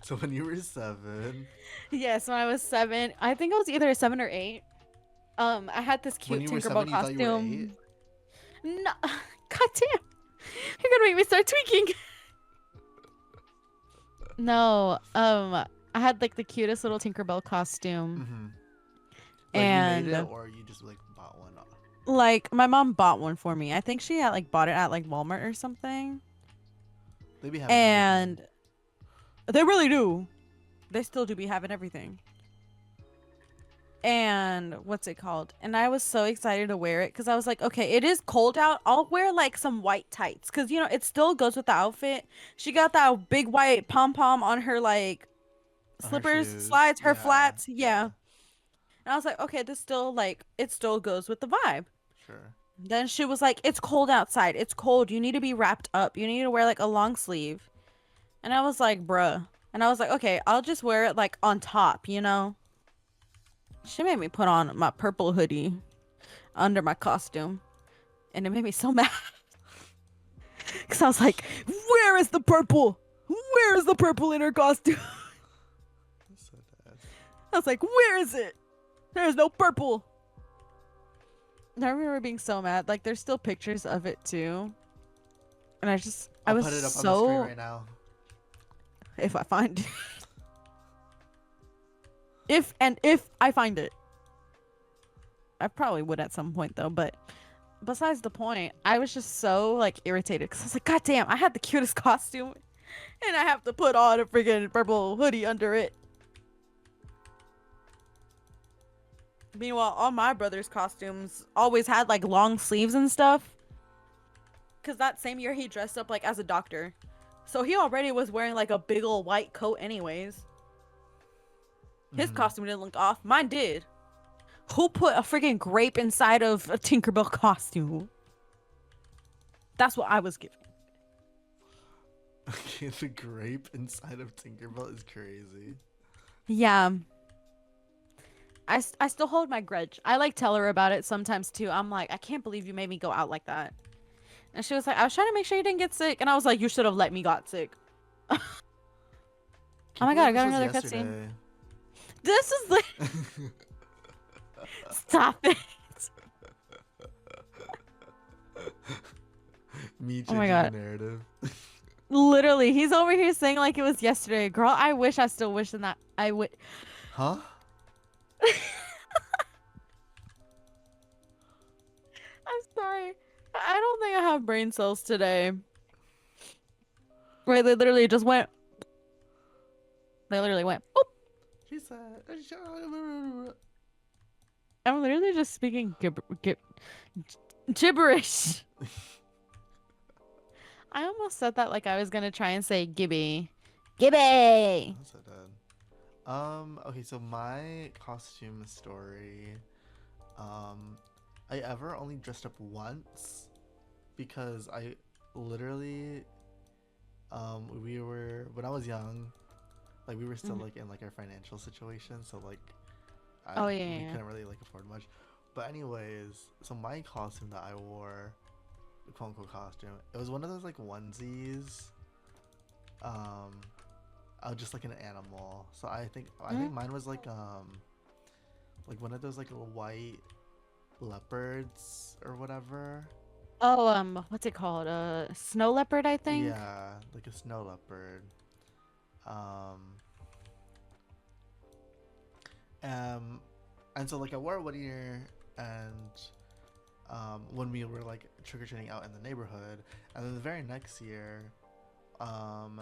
So when you were 7, Yes, when I was 7, I think I was either 7 or 8. I had this when cute you were Tinkerbell 7, you thought you were 8. costume. No, goddamn, you're gonna make me start tweaking. No, I had like the cutest little Tinkerbell costume, Mm-hmm. Like you made it, and or you just like bought one. like my mom bought one for me. I think she had like bought it at like Walmart or something. They be having everything. And they really do. They still do be having everything. And what's it called? And I was so excited to wear it because I was like, okay, it is cold out. I'll wear like some white tights because you know it still goes with the outfit. She got that big white pom pom on her like On her slippers, shoes. slides, her Yeah. flats. Yeah. Yeah. And I was like, okay, this still like it still goes with the vibe. Sure. Then she was like, it's cold outside. It's cold. You need to be wrapped up. You need to wear like a long sleeve. And I was like, bruh. And I was like, okay, I'll just wear it like on top, you know? She made me put on my purple hoodie under my costume. And it made me so mad. Because I was like, where is the purple? Where is the purple in her costume? That's so bad. I was like, where is it? There's no purple. And I remember being so mad. Like, there's still pictures of it too. And I I'll was put it up so... on the screen right now. If I find it. If I find it. I probably would at some point though, but besides the point, I was just so like irritated because I was like, God damn, I had the cutest costume and I have to put on a freaking purple hoodie under it. Meanwhile, all my brother's costumes always had like long sleeves and stuff. Cause that same year he dressed up like as a doctor. So he already was wearing like a big old white coat anyways. His costume didn't look off. Mine did. Who put a freaking grape inside of a Tinkerbell costume? That's what I was given. Okay, the grape inside of Tinkerbell is crazy. Yeah. I still hold my grudge. I like tell her about it sometimes too. I'm like, I can't believe you made me go out like that. And she was like, I was trying to make sure you didn't get sick. And I was like, you should have let me got sick. Oh my god, I got another cutscene. This is the... Stop it. Me changing Oh my god. the narrative. Literally, he's over here saying like it was yesterday. Girl, I wish I still wish that I would... Huh? I'm sorry. I don't think I have brain cells today. Right, they literally just went... They literally went... Oop. She said... I'm literally just speaking gibberish. I almost said that like I was gonna try and say Gibby. Gibby! That's so dead. Okay, so my costume story. I ever only dressed up once because I literally, we were, when I was young, like we were still like in like our financial situation, so like, we couldn't really like afford much. But anyways, so my costume that I wore, the quote unquote costume, it was one of those like onesies. I was just like an animal. So I think mine was like one of those like little white leopards or whatever. Oh, what's it called? Snow leopard, I think. Yeah, like a snow leopard. And so like I wore it one year, and when we were like trick-or-treating out in the neighborhood, and then the very next year,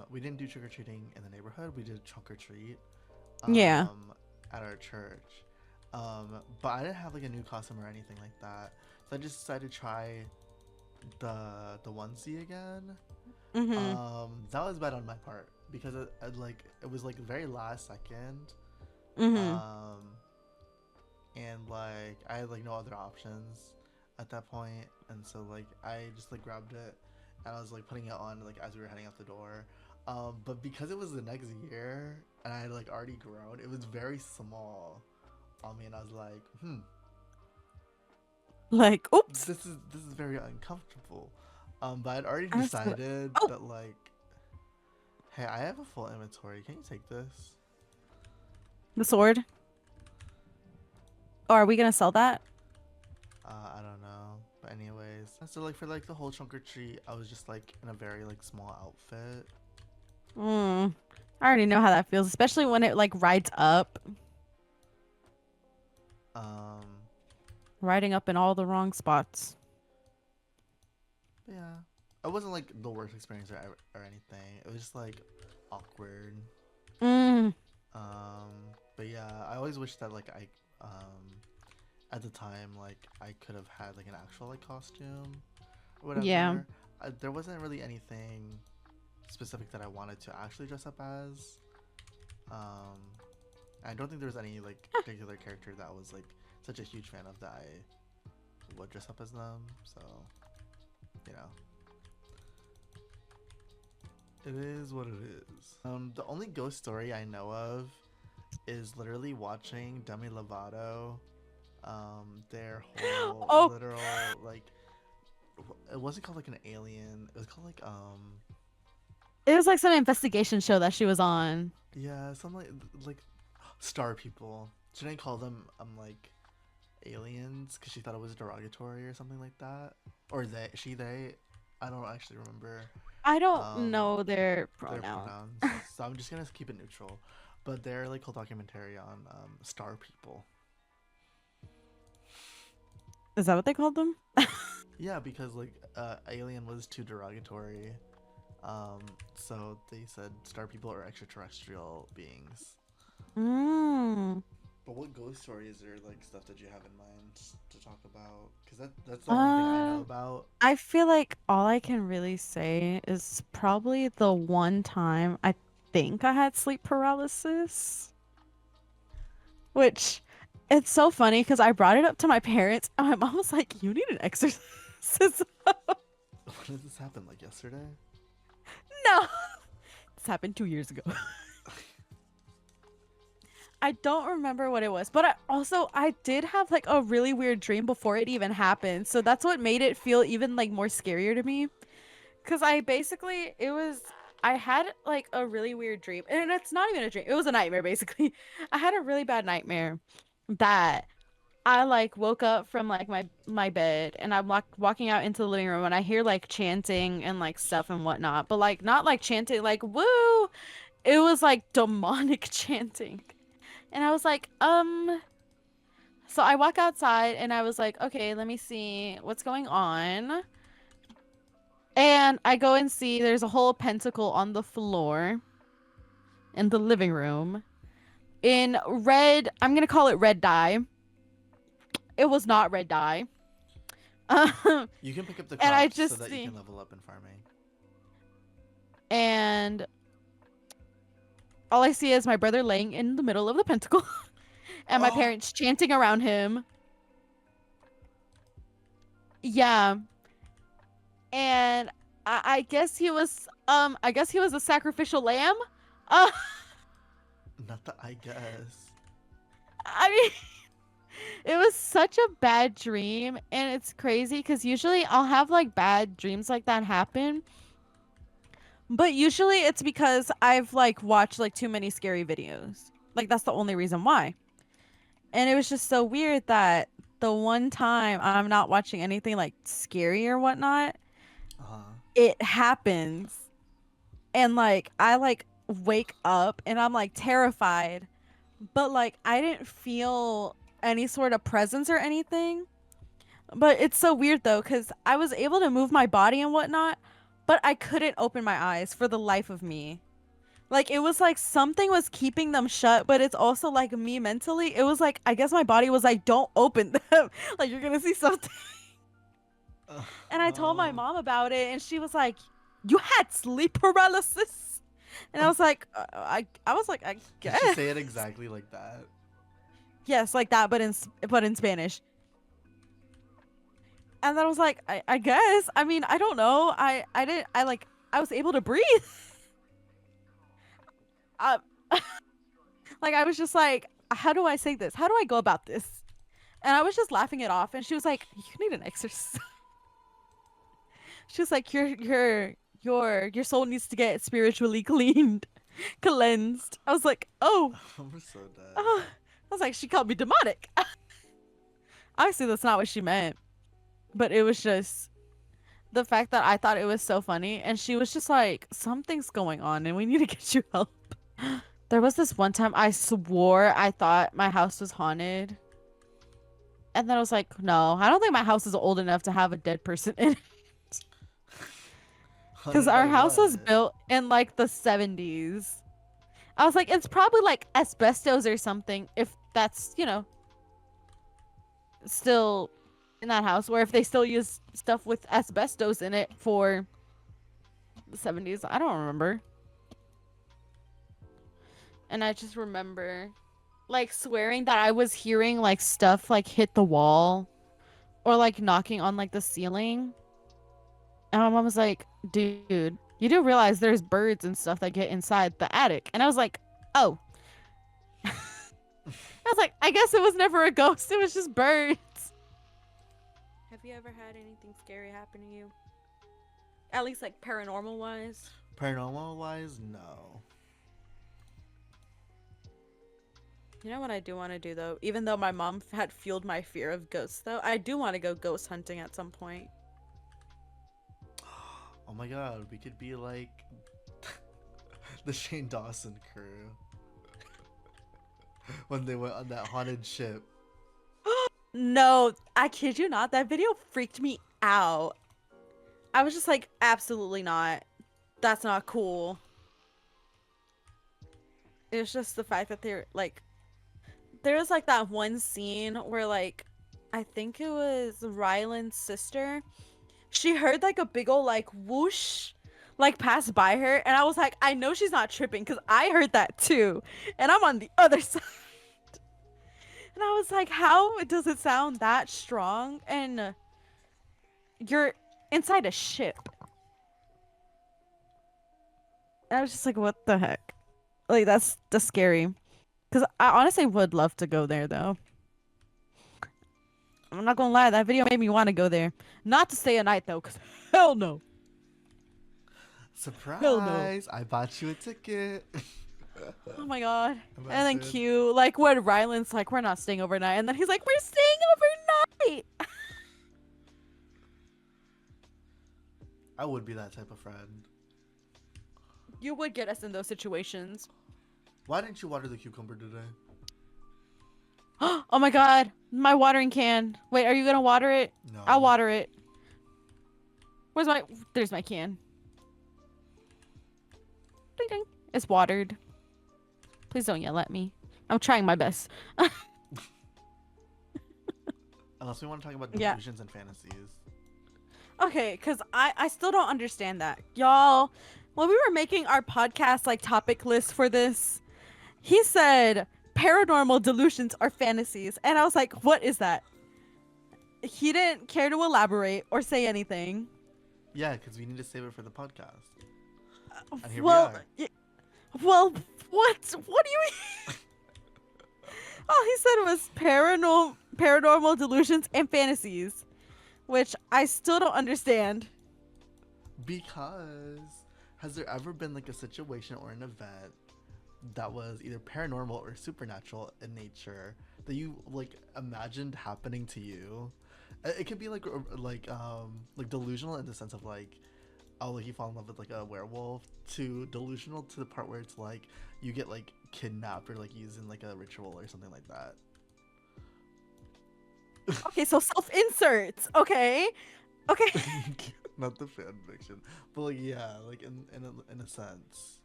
we didn't do trick-or-treating in the neighborhood, we did trunk-or-treat Yeah. at our church. But I didn't have like a new costume or anything like that, so I just decided to try the onesie again. Mm-hmm. That was bad on my part because it was like very last second. Mm-hmm. And like I had like no other options at that point, and so like I just like grabbed it and I was like putting it on like as we were heading out the door. But because it was the next year and I had like already grown, it was very small on me, and I was like, Like, oops. this is very uncomfortable. But I'd already I was decided oh, that like, hey, I have a full inventory. Can you take this? the sword. Oh, are we gonna sell that? I don't know. But anyways, so like for like the whole trunk or treat, I was just like in a very like small outfit. I already know how that feels, especially when it like rides up, Um, riding up in all the wrong spots. but yeah, it wasn't like the worst experience or anything. It was just like awkward. Mm, But yeah, I always wish that like at the time like I could have had like an actual like costume or whatever. yeah. There wasn't really anything specific that I wanted to actually dress up as. I don't think there was any like particular character that I was like such a huge fan of that I would dress up as them. So, you know, it is what it is. The only ghost story I know of is literally watching Demi Lovato. Their whole Oh, literal like, it wasn't called like an alien. It was called it was like some investigation show that she was on. yeah, some like star people. She didn't call them like aliens because she thought it was derogatory or something like that, or they. I don't actually remember I don't um know their their pronouns. pronouns, so I'm just gonna keep it neutral. But they're like whole documentary on star people. Is that what they called them? Yeah, because like alien was too derogatory. So they said star people are extraterrestrial beings. Mm. But what ghost stories or like stuff did you have in mind to talk about? Because that's the only thing I know about. I feel like all I can really say is probably the one time I think I had sleep paralysis, which it's so funny because I brought it up to my parents and my mom was like, "You need an exorcism." When did this happen? Like yesterday? No, this happened 2 years ago. I don't remember what it was, but I did have like a really weird dream before it even happened. So that's what made it feel even like more scarier to me. Cause I had like a really weird dream, and it's not even a dream. It was a nightmare basically. I had a really bad nightmare that I like woke up from like my bed, and I'm walking out into the living room, and I hear like chanting and like stuff and whatnot, but like not like chanting like woo. It was like demonic chanting. And I was like, so I walk outside and I was like, okay, let me see what's going on. And I go and see there's a whole pentacle on the floor in the living room in red. I'm going to call it red dye. It was not red dye. You can pick up the And I crops just so that see, you can level up in farming. and all I see is my brother laying in the middle of the pentacle and my Oh, parents chanting around him. Yeah. And I guess he was a sacrificial lamb. Uh, not that I guess. I mean, it was such a bad dream, and it's crazy because usually I'll have like bad dreams like that happen, but usually it's because I've like watched like too many scary videos. Like that's the only reason why. And it was just so weird that the one time I'm not watching anything like scary or whatnot, Uh-huh. it happens. And like I like wake up and I'm like terrified, but like I didn't feel any sort of presence or anything. But it's so weird though, because I was able to move my body and whatnot, but I couldn't open my eyes for the life of me. Like it was like something was keeping them shut, but it's also like me mentally. It was like I guess my body was like, don't open them. Like you're gonna see something. And I told my No. mom about it, and she was like, "You had sleep paralysis?" And I was like, I was like, I Did guess. she say it exactly like that? Yes, like that, but in Spanish. And then I was like, I guess. I mean, I don't know. I was able to breathe. Uh, like I was just like, how do I say this? How do I go about this? And I was just laughing it off. And she was like, you need an exorcism. She was like, your soul needs to get spiritually cleansed. I was like, oh, I'm so dead. I was like, she called me demonic. Obviously, that's not what she meant, but it was just the fact that I thought it was so funny, and she was just like, something's going on, and we need to get you help. There was this one time I swore I thought my house was haunted, and then I was like, no, I don't think my house is old enough to have a dead person in it. Because our house was built in like the 70s. I was like, it's probably like asbestos or something, if that's, still in that house, or if they still use stuff with asbestos in it for the 70s. I don't remember. And I just remember like swearing that I was hearing like stuff like hit the wall or like knocking on like the ceiling. And my mom was like, dude, you do realize there's birds and stuff that get inside the attic. And I was like, oh. I was like, I guess it was never a ghost. It was just birds. Have you ever had anything scary happen to you? At least like paranormal wise? Paranormal wise, no. You know what I do want to do though? Even though my mom had fueled my fear of ghosts though, I do want to go ghost hunting at some point. Oh my god, we could be like the Shane Dawson crew. When they went on that haunted ship. No, I kid you not. That video freaked me out. I was just like, absolutely not. That's not cool. It was just the fact that they're like, there was like that one scene where like, I think it was Ryland's sister. She heard like a big old like whoosh like pass by her, and I was like, I know she's not tripping because I heard that too, and I'm on the other side. And I was like, how does it sound that strong and you're inside a ship? And I was just like, what the heck? Like that's scary. Because I honestly would love to go there though. I'm not gonna lie, that video made me want to go there. Not to stay a night though, because hell no. Surprise! Hell no. I bought you a ticket. Oh my god. Imagine. And then Q, like when Ryland's like, we're not staying overnight. And then he's like, we're staying overnight. I would be that type of friend. You would get us in those situations. Why didn't you water the cucumber today? Oh my god, my watering can. Wait, are you gonna water it? No. I'll water it. There's my can. Ding ding. It's watered. Please don't yell at me. I'm trying my best. Unless we want to talk about Yeah. delusions and fantasies. Okay, because I still don't understand that. Y'all, when we were making our podcast like topic list for this, he said paranormal delusions or fantasies. And I was like, what is that? He didn't care to elaborate or say anything. Yeah, because we need to save it for the podcast. And here Well, we are. well, what do you mean? All he said was paranormal delusions and fantasies, which I still don't understand. Because has there ever been like a situation or an event that was either paranormal or supernatural in nature that you like imagined happening to you? It could be like delusional in the sense of like, oh, like you fall in love with like a werewolf, to delusional to the part where it's like you get like kidnapped or like used in like a ritual or something like that. Okay, so self-inserts. Okay. Not the fan fiction, but like yeah, like in a sense.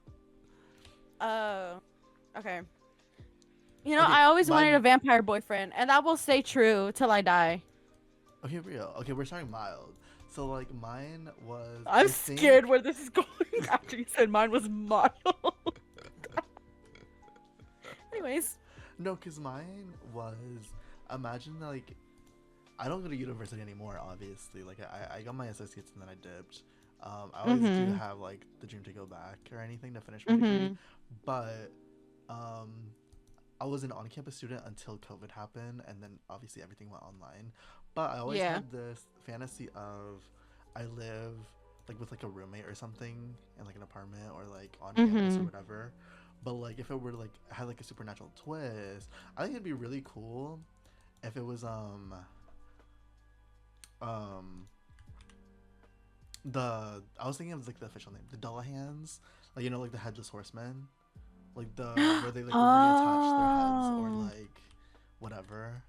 Oh, okay. You know, Okay, I always wanted mine- a vampire boyfriend, and that will stay true till I die. Okay, real. Okay, we're starting mild. So like mine was. I'm scared where this is going after you said mine was mild. Anyways. No, because mine was. Imagine like. I don't go to university anymore, obviously. Like I got my associates and then I dipped. I always do have like the dream to go back or anything to finish my degree, but I was an on-campus student until COVID happened, and then obviously everything went online. But I always had this fantasy of I live like with like a roommate or something in like an apartment or like on campus or whatever. But like if it were like had like a supernatural twist, I think it'd be really cool if it was I was thinking of like the official name, the Dullahans, like you know, like the headless horsemen, like the where they like reattach their heads or like whatever.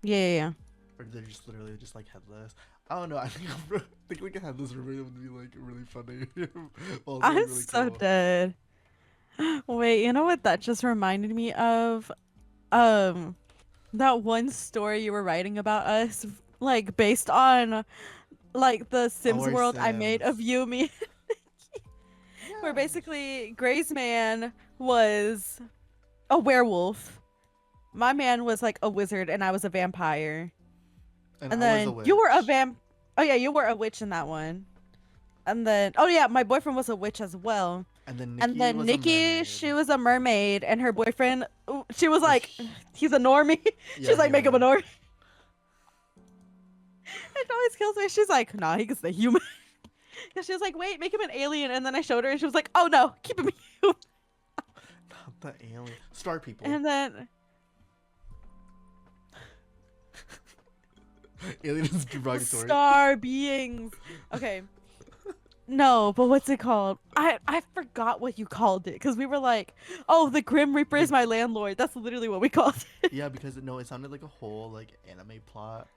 Yeah. Or they're just literally just like headless. I don't know. I think like a headless roommate would be like really funny. I'm really so cool. dead. Wait, you know what that just reminded me of? That one story you were writing about us, like based on like the Sims Our world I made of Sims. you, me, where basically Gray's man was a werewolf. My man was like a wizard and I was a vampire. And I was then a witch. you were a Oh yeah, you were a witch in that one. And then oh yeah, my boyfriend was a witch as well. And then Nikki, she was a mermaid, and her boyfriend, she was like, sh- he's a normie. She's like, make him a yeah. normie. It always kills me. She's like, nah, he gets the human. And she was like, wait, make him an alien. And then I showed her, and she was like, oh no, keep him human. Not the alien. Star people. And then Alien is derogatory. star beings. Okay. No, but what's it called? I forgot what you called it because we were like, oh, the Grim Reaper is my landlord. That's literally what we called it. Yeah, because no, it sounded like a whole like anime plot.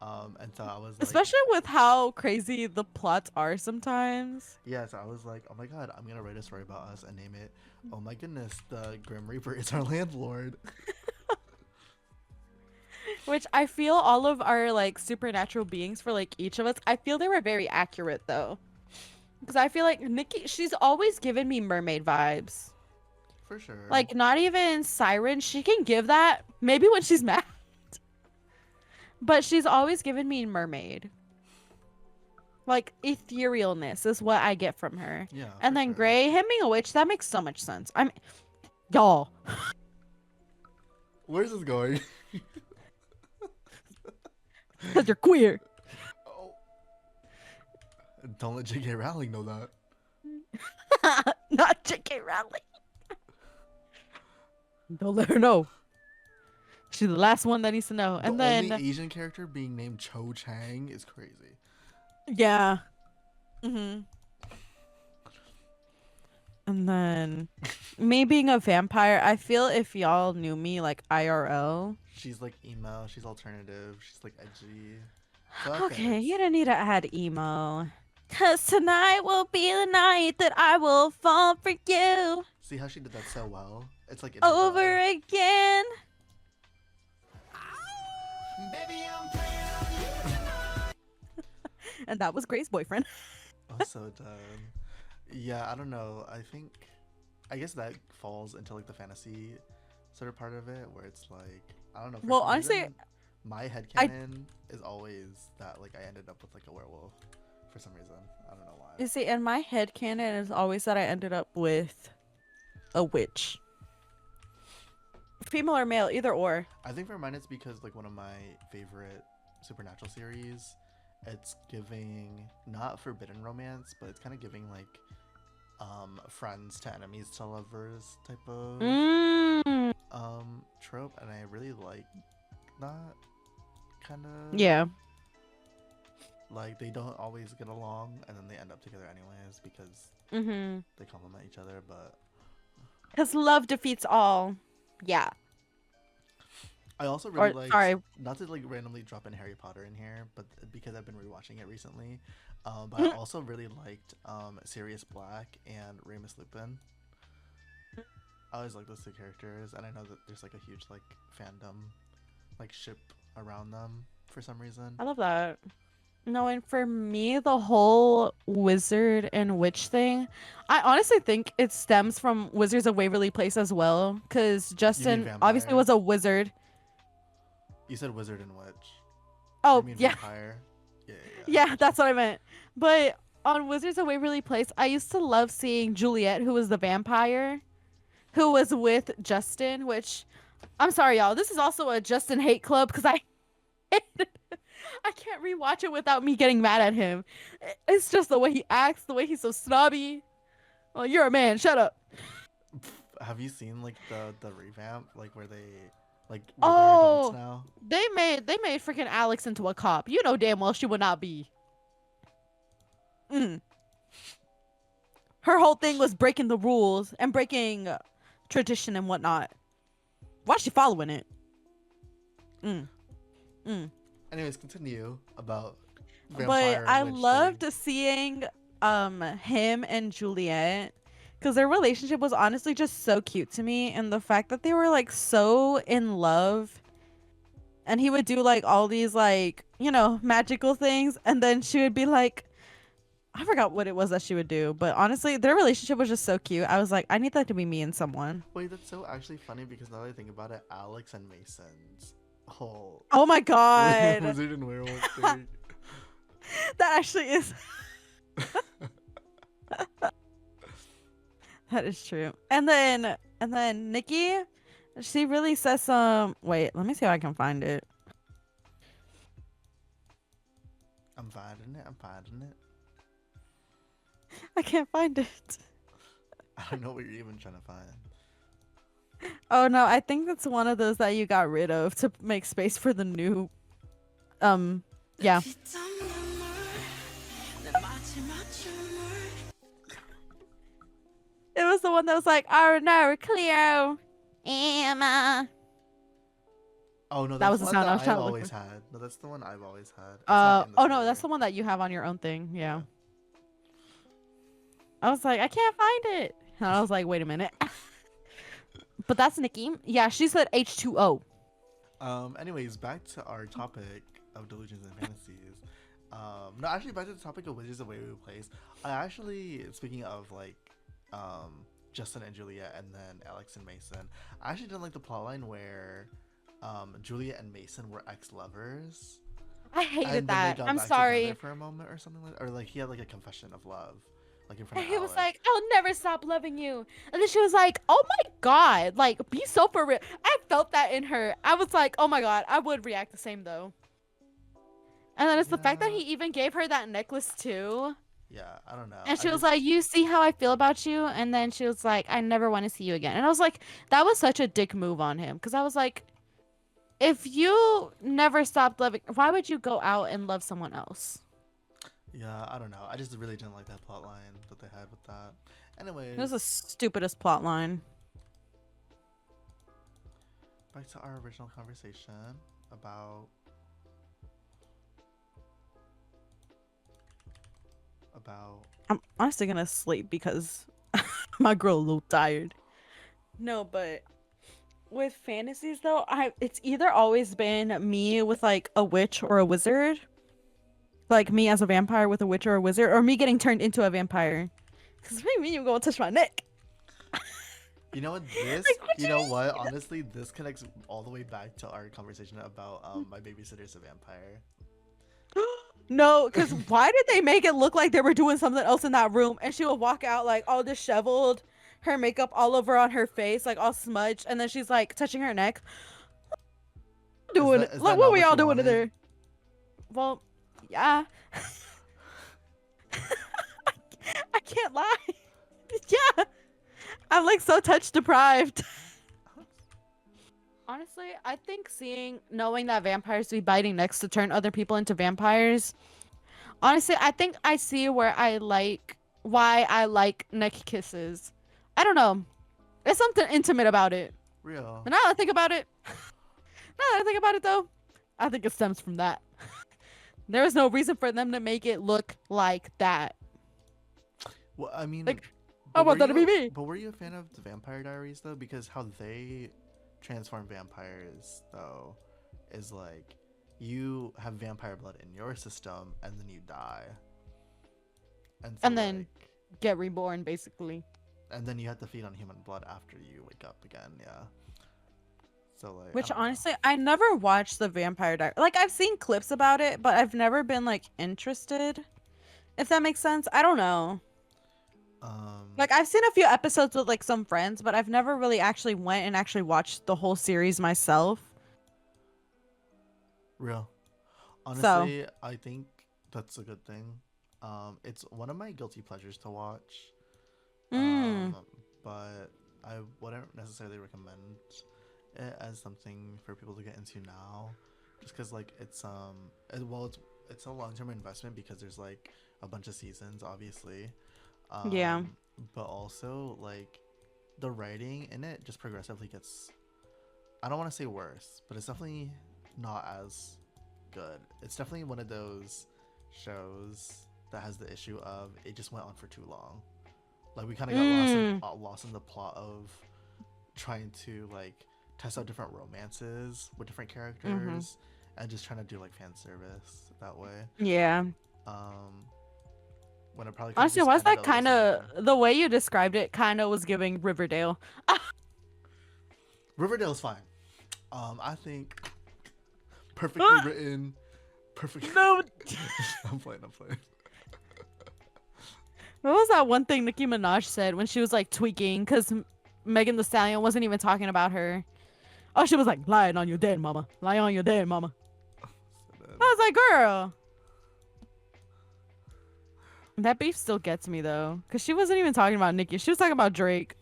And so I was like, Especially with how crazy the plots are sometimes. yeah, so I was like, oh my god, I'm gonna write a story about us and name it. Oh my goodness, the Grim Reaper is our landlord. Which I feel all of our like supernatural beings for like each of us, I feel they were very accurate though. Because I feel like Nikki, she's always given me mermaid vibes. For sure. Like, not even Siren, she can give that maybe when she's mad. But she's always given me mermaid. Like, etherealness is what I get from her. Yeah. And then sure. Gray, him being a witch, that makes so much sense. I mean, y'all. Where's this going? Because you're queer. Oh. Don't let J.K. Rowling know that. Not J.K. Rowling. Don't let her know. She's the last one that needs to know. And the then only Asian character being named Cho Chang is crazy. yeah. And then me being a vampire, I feel if y'all knew me like IRL. She's like emo. She's alternative. She's like edgy. Okay, you don't need to add emo. Cause tonight will be the night that I will fall for you. See how she did that so well? It's like over again. Baby, I'm playing on you tonight. And that was Gray's boyfriend. I'm so done. Yeah, I don't know. I guess that falls into like the fantasy sort of part of it, where it's like I don't know. Well, honestly, reason, my headcanon is always that like I ended up with like a werewolf for some reason. I don't know why. You see, and my headcanon is always that I ended up with a witch. Female or male, either or. I think for mine it's because like one of my favorite supernatural series, it's giving not forbidden romance, but it's kind of giving like friends to enemies to lovers type of trope, and I really like that kind of. Yeah. Like they don't always get along, and then they end up together anyways because they complement each other. But because love defeats all. Yeah. I also really sorry. not to like randomly drop in Harry Potter in here, but because I've been rewatching it recently. But I also really liked Sirius Black and Remus Lupin. I always like those two characters, and I know that there's like a huge like fandom, like ship around them for some reason. I love that. No, and for me, the whole wizard and witch thing, I honestly think it stems from Wizards of Waverly Place as well, because You mean Justin obviously vampire? was a wizard. You said wizard and witch. Or you Oh, mean yeah, vampire? Yeah, yeah, yeah, I yeah, got you. that's what I meant. But on Wizards of Waverly Place, I used to love seeing Juliet, who was the vampire, who was with Justin, which I'm sorry, y'all. This is also a Justin hate club because I I can't rewatch it without me getting mad at him. It's just the way he acts, the way he's so snobby. Well, you're a man. Shut up. Have you seen like the revamp, like where they're adults Oh, now? they made freaking Alex into a cop. You know damn well she would not be. Mm. Her whole thing was breaking the rules and breaking tradition and whatnot. Why's she following it? Mm. Mm. Anyways, continue about But vampire and I witch thing. loved seeing him and Juliet because their relationship was honestly just so cute to me, and the fact that they were like so in love, and he would do like all these like magical things, and then she would be like, I forgot what it was that she would do, but honestly their relationship was just so cute. I was like, I need that to be me and someone. Wait, that's so actually funny because now that I think about it, Alex and Mason's whole Oh my god. wizard and werewolf thing. That actually is. That is true. And then Nikki, she really says some. Wait, let me see if I can find it. I'm finding it. I'm finding it. I can't find it. I don't know what you're even trying to find. Oh no, I think that's one of those that you got rid of to make space for the new. Um, yeah. It was the one that was like, "Oh no, Cleo, Emma." Oh no, That that's was the the one sound I that was I've trying to look always for. had. No, that's the one I've always had. It's not in the Oh no, that's trailer. the one that you have on your own thing. Yeah. Yeah. I was like, I can't find it. And I was like, wait a minute. But that's Nikki. Yeah, she said H2O. Anyways, back to our topic of delusions and fantasies. No, actually, back to the topic of Wizards of Waverly Place. I actually, speaking of like, Justin and Juliet, and then Alex and Mason. I actually didn't like the plotline where, Juliet and Mason were ex-lovers, I hated and then they that. got I'm back together sorry. for a moment or something like, or like he had like a confession of love, like in front And of he was Alex. like, I'll never stop loving you. And then she was like, oh my God. Like, be so for real. I felt that in her. I was like, oh my God. I would react the same though. And then it's the fact that Yeah, he even gave her that necklace too. yeah. I don't know. And I she was just like, you see how I feel about you? And then she was like, I never want to see you again. And I was like, that was such a dick move on him. Because I was like, if you never stopped loving, why would you go out and love someone else? Yeah, I don't know. I just really didn't like that plot line that they had with that. It was the Anyways, stupidest plot line. back to our original conversation about about I'm honestly gonna sleep because my girl a little tired. No, but with fantasies though, it's either always been me with like a witch or a wizard, like me as a vampire with a witch or a wizard, or me getting turned into a vampire. Cause me, you gonna touch my neck. you know what this Like what you you know what mean? honestly this connects all the way back to our conversation about my babysitter's a vampire. No, because why did they make it look like they were doing something else in that room? And she would walk out like all disheveled, her makeup all over on her face, like all smudged, and then she's like touching her neck. is Doing that it. is Like, that what not were what y'all you doing in wanted? there? Well, yeah. I can't lie. Yeah. I'm like so touch deprived. Honestly, I think knowing that vampires be biting necks to turn other people into vampires. Honestly, I think I see why I like neck kisses. I don't know. There's something intimate about it. Real. But now that I think about it, though, I think it stems from that. There was no reason for them to make it look like that. Well, I mean, Like, I want that to be me. but were you a fan of the Vampire Diaries though? Because how they transform vampires though is like, you have vampire blood in your system and then you die. And, so, And then get reborn, basically. And then you have to feed on human blood after you wake up again, yeah. So like, Which honestly, I never watched the Vampire Diaries. Like, I've seen clips about it, but I've never been like interested. If that makes sense, I don't know. Like, I've seen a few episodes with like some friends, but I've never really actually went and actually watched the whole series myself. Real. Honestly, I think that's a good thing. It's one of my guilty pleasures to watch. But I wouldn't necessarily recommend it as something for people to get into now, just because like it's a long-term investment because there's like a bunch of seasons, obviously. Yeah. But also like the writing in it just progressively gets, I don't want to say worse, but it's definitely not as good. It's definitely one of those shows that has the issue of it just went on for too long. Like we kind of got lost in the plot of trying to like test out different romances with different characters and just trying to do like fan service that way. Yeah. When it probably honestly, was that kind of the way you described it? Kind of was giving Riverdale. Riverdale's fine. I think perfectly written, perfect. No. I'm playing. What was that one thing Nicki Minaj said when she was like tweaking because Megan Thee Stallion wasn't even talking about her? Oh, she was like, lying on your dead mama. Lie on your dead mama. I was like, girl. That beef still gets me though, because she wasn't even talking about Nicki. She was talking about Drake.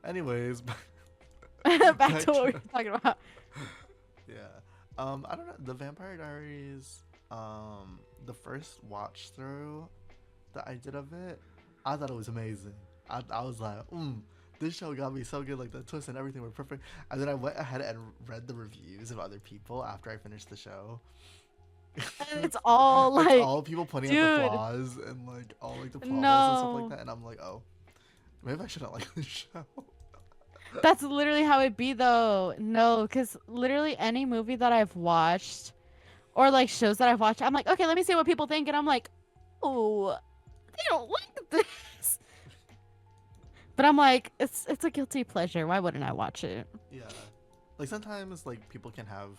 Anyways. Back to what we were talking about. Yeah. I don't know. The Vampire Diaries, the first watch through that I did of it, I thought it was amazing. I was like, this show got me so good. Like the twists and everything were perfect. And then I went ahead and read the reviews of other people after I finished the show. And it's all like, it's all people pointing out the flaws and like all like the plot holes and stuff like that. And I'm like, oh, maybe I shouldn't like this show. That's literally how it be though. No, because literally any movie that I've watched or like shows that I've watched, I'm like, okay, let me see what people think. And I'm like, oh, they don't like this. But I'm like, it's a guilty pleasure. Why wouldn't I watch it? Yeah. Like sometimes like people can have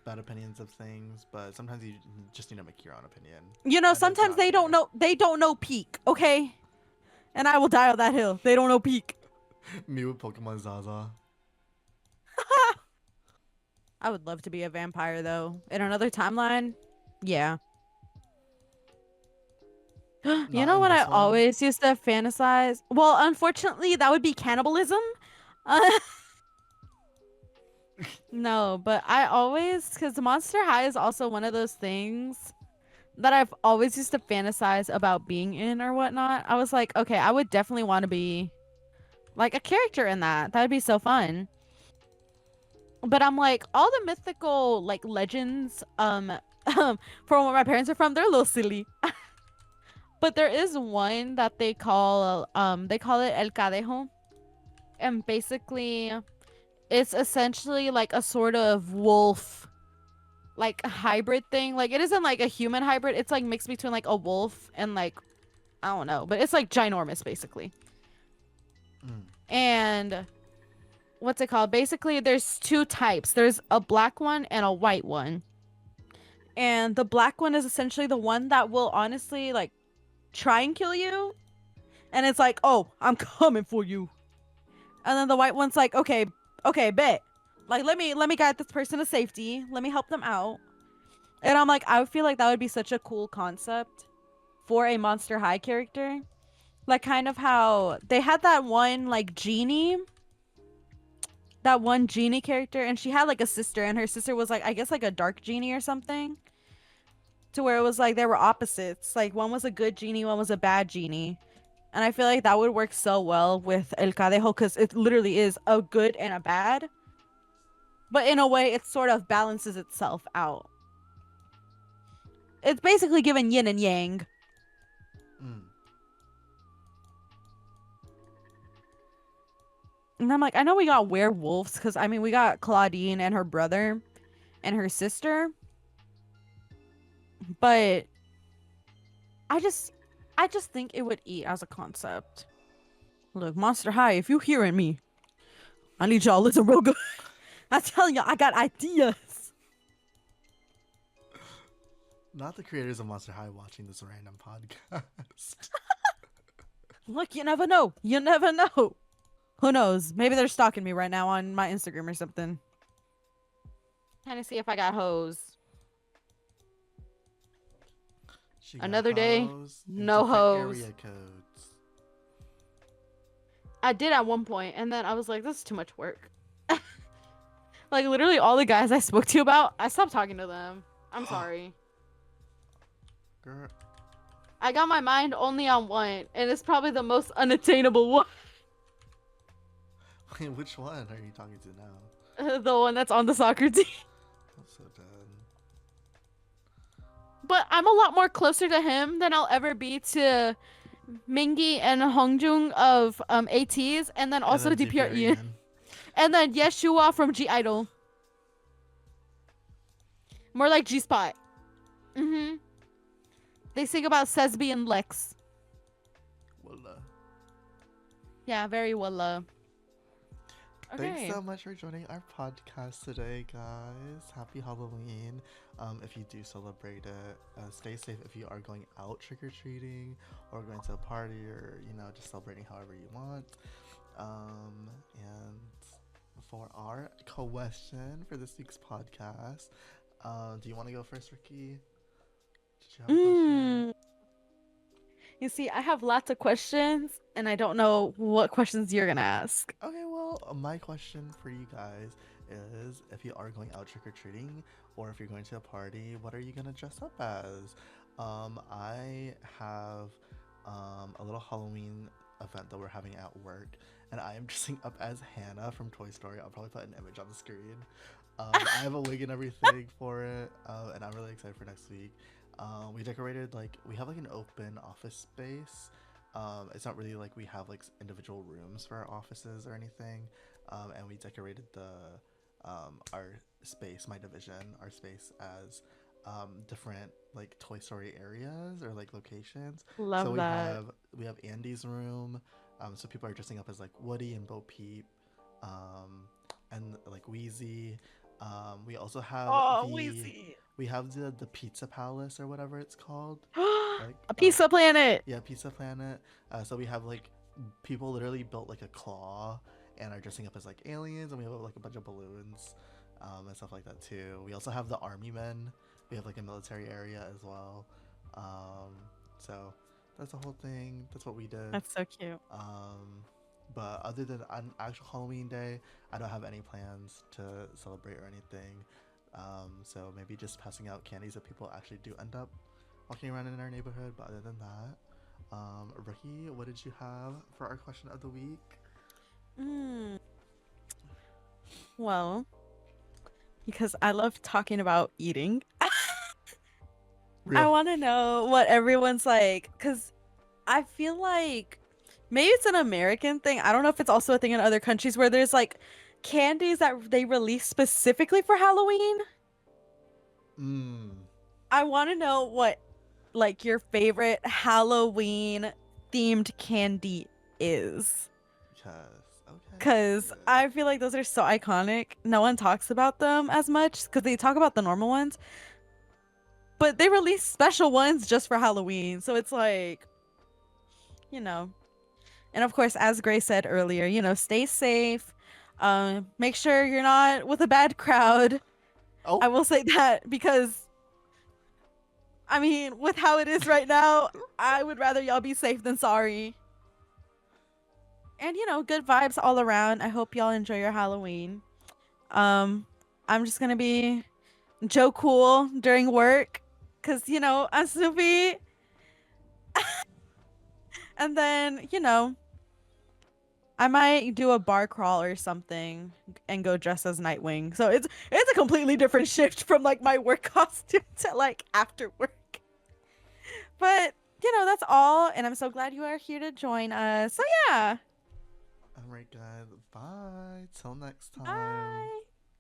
bad opinions of things, but sometimes you just need to make your own opinion. You know, sometimes they don't know peak, okay? And I will die on that hill. They don't know peak. Me with Pokemon Zaza. I would love to be a vampire though. In another timeline, yeah. You know what I always used to fantasize? Well, unfortunately, that would be cannibalism. No, but I always, because Monster High is also one of those things that I've always used to fantasize about being in or whatnot. I was like, okay, I would definitely want to be like a character in that. That would be so fun. But I'm like, all the mythical like legends from where my parents are from, they're a little silly. But there is one that they call it El Cadejo. And basically it's essentially like a sort of wolf like hybrid thing. Like it isn't like a human hybrid, it's like mixed between like a wolf and like, I don't know, but it's like ginormous basically. And what's it called? Basically there's two types. There's a black one and a white one. And the black one is essentially the one that will honestly like try and kill you. And it's like, oh, I'm coming for you. And then the white one's like, okay, bet. Like, let me guide this person to safety. Let me help them out. And I'm like, I feel like that would be such a cool concept for a Monster High character. Like, kind of how they had that one, like, genie. That one genie character. And she had, like, a sister. And her sister was, like, I guess, like, a dark genie or something. To where it was, like, they were opposites. Like, one was a good genie, one was a bad genie. And I feel like that would work so well with El Cadejo because it literally is a good and a bad. But in a way, it sort of balances itself out. It's basically given yin and yang. And I'm like, I know we got werewolves because, I mean, we got Claudine and her brother. and her sister. But I just think it would eat as a concept. Look, Monster High, if you hearing me, I need y'all to listen real good. I'm telling you, I got ideas. Not the creators of Monster High watching this random podcast. Look, you never know. You never know. Who knows? Maybe they're stalking me right now on my Instagram or something. Trying to see if I got hoes. She got Another day, hoes and no different hoes. area codes. I did at one point, and then I was like, this is too much work. Like, literally all the guys I spoke to about, I stopped talking to them. I'm sorry. Girl. I got my mind only on one, and it's probably the most unattainable one. Wait, which one are you talking to now? The one that's on the soccer team. I'm so dead. But I'm a lot more closer to him than I'll ever be to Mingi and Hongjung of ATs, and then also And then DPR DPR Ian. Ian. And then Yeshua from G Idol. More like G Spot. Mm-hmm. They sing about Sesbi and Lex. Walla. Yeah, very well. Okay. Thanks so much for joining our podcast today, guys. Happy Halloween. If you do celebrate it, stay safe if you are going out trick-or-treating or going to a party or, just celebrating however you want. And for our question for this week's podcast, do you want to go first, Ricki? Did you have a question? You see, I have lots of questions, and I don't know what questions you're gonna ask. Okay, well, my question for you guys is, if you are going out trick-or-treating or if you're going to a party, what are you gonna dress up as? I have a little Halloween event that we're having at work, and I am dressing up as Hannah from Toy Story. I'll probably put an image on the screen. I have a wig and everything for it, and I'm really excited for next week. We decorated, we have an open office space. It's not really like we have individual rooms for our offices or anything. And we decorated our space, my division, our space as different Toy Story areas or locations. Love so that. we have Andy's room. So people are dressing up as Woody and Bo Peep, and Wheezy. We also have Wheezy. we have the Pizza Palace or whatever it's called. A Pizza Planet. Yeah, Pizza Planet. So we have people literally built a claw and are dressing up as aliens, and we have a bunch of balloons and stuff like that too. We also have the army men. We have a military area as well. So that's the whole thing. That's what we did. That's so cute. But other than an actual Halloween day, I don't have any plans to celebrate or anything. So maybe just passing out candies that people actually do end up walking around in our neighborhood. But other than that, Ricki, what did you have for our question of the week? Well, because I love talking about eating, Real. I want to know what everyone's like, because I feel like maybe it's an American thing. I don't know if it's also a thing in other countries where there's candies that they release specifically for Halloween. I want to know what your favorite Halloween themed candy is. Because I feel like those are so iconic. No one talks about them as much because they talk about the normal ones. But they release special ones just for Halloween. So it's And of course, as Grace said earlier, stay safe. Make sure you're not with a bad crowd. Oh. I will say that because, with how it is right now, I would rather y'all be safe than sorry. And, good vibes all around. I hope y'all enjoy your Halloween. I'm just going to be Joe Cool during work because, I'm Snoopy. And then, I might do a bar crawl or something and go dress as Nightwing. So it's a completely different shift from my work costume to after work. But, that's all. And I'm so glad you are here to join us. So yeah. All right, guys. Bye. Till next time. Bye.